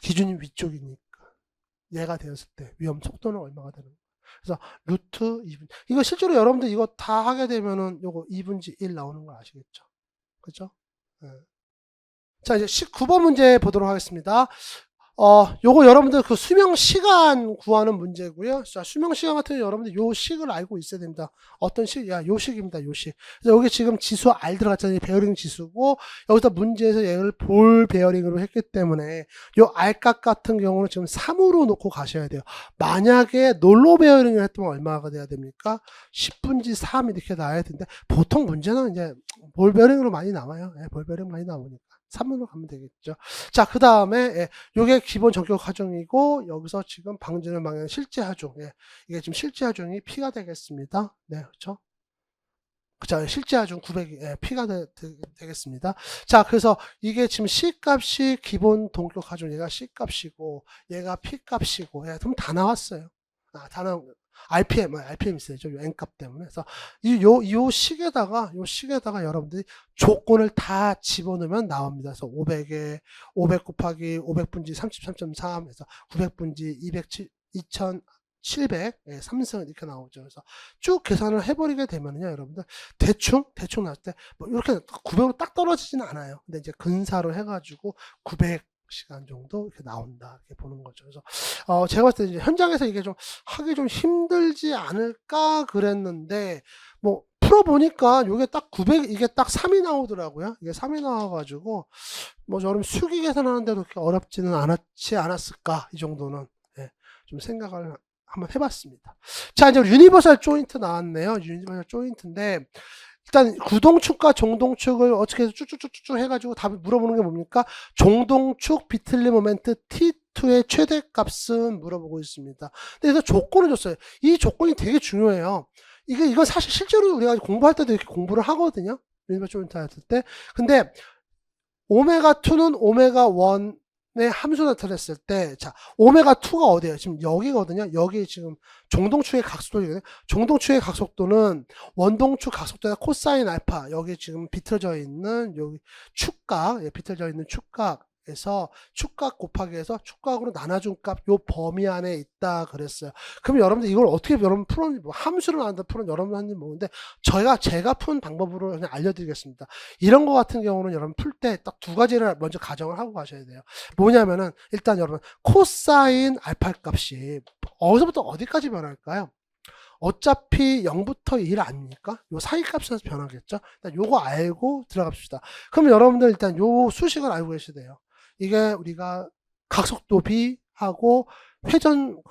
기준이 위쪽이니까. 얘가 되었을 때 위험 속도는 얼마가 되는 거예요. 그래서 루트 2분. 이거 실제로 여러분들 이거 다 하게 되면은 요거 2분지 1 나오는 거 아시겠죠? 그죠? 네. 자, 이제 19번 문제 보도록 하겠습니다. 요거 여러분들 그 수명 시간 구하는 문제고요. 자, 수명 시간 같은 경우 여러분들 요 식을 알고 있어야 됩니다. 어떤 식? 야, 요 식입니다. 요 식. 그래서 여기 지금 지수 R 들어갔잖아요. 베어링 지수고 여기서 문제에서 얘를 볼 베어링으로 했기 때문에 요 R값 같은 경우는 지금 3으로 놓고 가셔야 돼요. 만약에 놀로 베어링을 했다면 얼마가 돼야 됩니까? 10분지 3 이렇게 나와야 되는데 보통 문제는 이제 볼 베어링으로 많이 나와요. 예, 볼 베어링 많이 나오니까. 3으로 가면 되겠죠. 자, 그 다음에 요게 기본 전격 하중이고 여기서 지금 방지는 방향 실제 하중. 이게 지금 실제 하중이 P가 되겠습니다. 네, 그렇죠? 자, 실제 하중 900이 P가 되겠습니다. 자, 그래서 이게 지금 C 값이 기본 동격 하중, 얘가 C 값이고 얘가 P 값이고, 그럼 다 나왔어요. 다 나온 RPM 있어야죠. 요 N값 때문에. 그래서 요 식에다가 여러분들이 조건을 다 집어넣으면 나옵니다. 그래서 500 곱하기 500분지 33.3 해서 900분지 2700, 3승 이렇게 나오죠. 그래서 쭉 계산을 해버리게 되면요, 여러분들 대충 나올 때 뭐 이렇게 900으로 딱 떨어지지는 않아요. 근데 이제 근사로 해가지고 900시간 정도 이렇게 나온다 이렇게 보는 거죠. 그래서 제가 봤을 때 이제 현장에서 이게 좀 하기 좀 힘들지 않을까 그랬는데 뭐 풀어보니까 이게 딱 900 이게 딱 3이 나오더라고요. 이게 3이 나와가지고 뭐 저는 수기 계산하는데도 그렇게 어렵지는 않았을까 이 정도는 좀 생각을 한번 해봤습니다. 자, 이제 유니버설 조인트 나왔네요. 유니버설 조인트인데 일단 구동축과 종동축을 어떻게 해서 쭉쭉쭉쭉 해가지고 답을 물어보는 게 뭡니까? 종동축 비틀리 모멘트 T2의 최대값은 물어보고 있습니다. 근데 여기서 조건을 줬어요. 이 조건이 되게 중요해요. 이건 사실 실제로 우리가 공부할 때도 이렇게 공부를 하거든요. 유니버설 조인트 했을 때. 근데 오메가2는 오메가1 의 함수 나타냈을 때, 자, 오메가2가 어디에요? 지금 여기거든요. 여기 지금 종동축의 각속도거든요. 종동축의 각속도는 원동축 각속도가 코사인 알파, 여기 지금 비틀어져 있는 여기 축각, 비틀어져 있는 축각에서 축각 곱하기 해서 축각으로 나눠준 값, 요 범위 안에 있다 그랬어요. 그럼 여러분들 이걸 어떻게 여러분 풀었는지, 뭐 함수를 나눈다 풀은 여러분 하는지 모르는데, 제가 푼 방법으로 그냥 알려드리겠습니다. 이런 거 같은 경우는 여러분 풀 때 딱 두 가지를 먼저 가정을 하고 가셔야 돼요. 뭐냐면은, 일단 여러분, 코사인 알파 값이 어디서부터 어디까지 변할까요? 어차피 0부터 1 아닙니까? 요 사이 값에서 변하겠죠? 일단 요거 알고 들어갑시다. 그럼 여러분들 일단 요 수식을 알고 계셔야 돼요. 이게 우리가 각속도 B하고 회전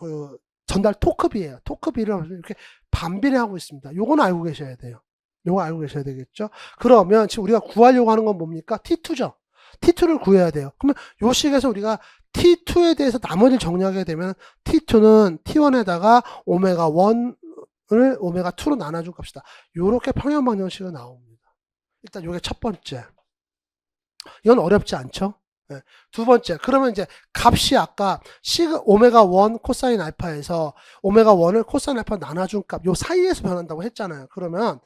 전달 토크비예요. 토크비를 이렇게 반비례하고 있습니다. 요거는 알고 계셔야 돼요. 요거 알고 계셔야 되겠죠? 그러면 지금 우리가 구하려고 하는 건 뭡니까? T2죠. T2를 구해야 돼요. 그러면 요 식에서 우리가 T2에 대해서 나머지를 정리하게 되면 T2는 T1에다가 오메가 1을 오메가 2로 나눠줄 값이다. 요렇게 평형 방정식으로 나옵니다. 일단 요게 첫 번째. 이건 어렵지 않죠? 네. 두 번째. 그러면 이제 값이 아까 오메가 1 코사인 알파에서 오메가 1을 코사인 알파 나눠준 값, 요 사이에서 변한다고 했잖아요. 그러면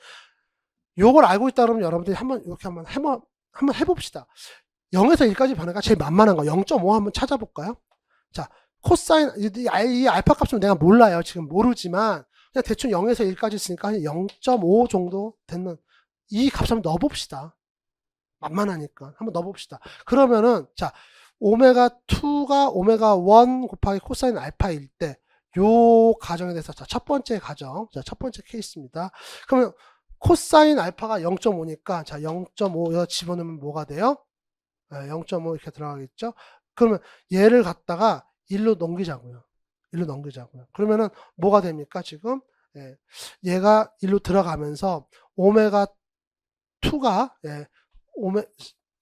요걸 알고 있다 그러면 여러분들이 한번 이렇게 한번 해봅시다. 0에서 1까지 변화가 제일 만만한 거 0.5 한번 찾아볼까요? 자, 코사인, 이 알파 값은 내가 몰라요. 지금 모르지만 그냥 대충 0에서 1까지 있으니까 한 0.5 정도 되는 이 값 한번 넣어봅시다. 만만하니까 한번 넣어봅시다. 그러면은 자, 오메가 2가 오메가 1 곱하기 코사인 알파일 때 요 가정에 대해서 자, 첫 번째 가정, 자, 첫 번째 케이스입니다. 그러면 코사인 알파가 0.5니까 자, 0.5 여기 집어넣으면 뭐가 돼요? 0.5 이렇게 들어가겠죠? 그러면 얘를 갖다가 1로 넘기자고요. 1로 넘기자고요. 그러면은 뭐가 됩니까? 지금 얘가 1로 들어가면서 오메가 2가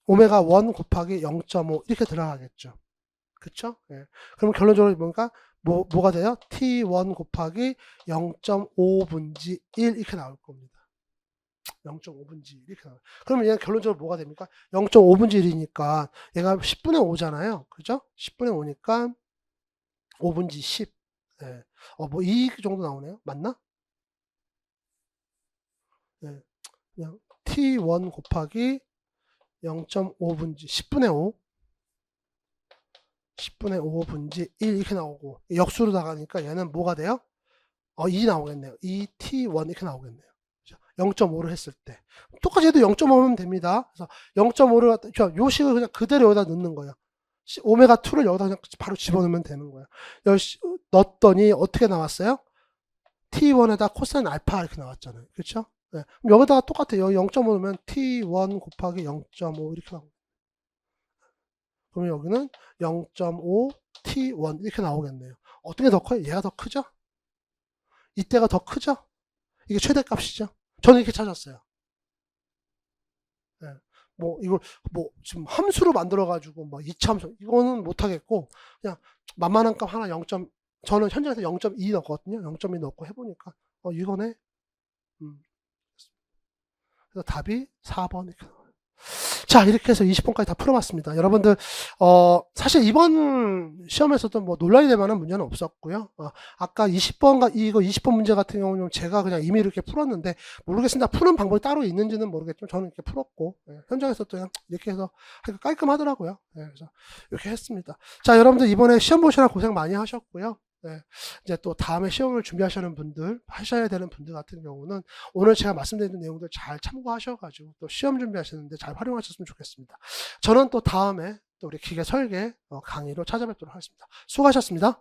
오메가 1 곱하기 0.5 이렇게 들어가겠죠. 그쵸? 그럼 결론적으로 뭔가 뭐가 돼요? T1 곱하기 0.5분지 1 이렇게 나올 겁니다. 0.5분지 1 이렇게 나와요. 그러면 얘가 결론적으로 뭐가 됩니까? 0.5분지 1이니까 얘가 10분의 5잖아요. 그죠? 10분의 5니까 5분지 10. 뭐 이 정도 나오네요. 맞나? 그냥 T1 곱하기 0.5분지 10분의 5 10분의 5분지 1 이렇게 나오고 역수로 나가니까 얘는 뭐가 돼요? 2 나오겠네요. 2T1 이렇게 나오겠네요. 0.5를 했을 때 똑같이 해도 0.5면 됩니다. 그래서 0.5를 요 식을 그냥 그대로 여기다 넣는 거예요. 오메가 2를 여기다 그냥 바로 집어넣으면 되는 거예요. 넣었더니 어떻게 나왔어요? T1에다 코사인 알파 이렇게 나왔잖아요. 그렇죠? 그럼 여기다가 똑같아요. 0.5 넣으면 T1 곱하기 0.5 이렇게 나옵니다. 그러면 여기는 0.5 T1 이렇게 나오겠네요. 어떤 게 더 커요? 얘가 더 크죠? 이때가 더 크죠? 이게 최대값이죠? 저는 이렇게 찾았어요. 뭐 이걸 뭐 지금 함수로 만들어 가지고 뭐 이차함수 이거는 못 하겠고 그냥 만만한 값 하나 0. 저는 현장에서 0.2 넣었거든요. 0.2 넣고 해보니까 이거네. 그래서 답이 4번 이렇게 나와요. 자, 이렇게 해서 20번까지 다 풀어봤습니다. 여러분들, 사실 이번 시험에서도 뭐 논란이 될 만한 문제는 없었고요. 아까 20번 문제 같은 경우는 제가 그냥 이미 이렇게 풀었는데, 모르겠습니다. 푸는 방법이 따로 있는지는 모르겠지만, 저는 이렇게 풀었고, 현장에서도 그냥 이렇게 해서 깔끔하더라고요. 그래서 이렇게 했습니다. 자, 여러분들 이번에 시험 보시느라 고생 많이 하셨고요. 이제 또 다음에 시험을 준비하시는 분들, 하셔야 되는 분들 같은 경우는 오늘 제가 말씀드린 내용들 잘 참고하셔가지고 또 시험 준비하시는데 잘 활용하셨으면 좋겠습니다. 저는 또 다음에 또 우리 기계 설계 강의로 찾아뵙도록 하겠습니다. 수고하셨습니다.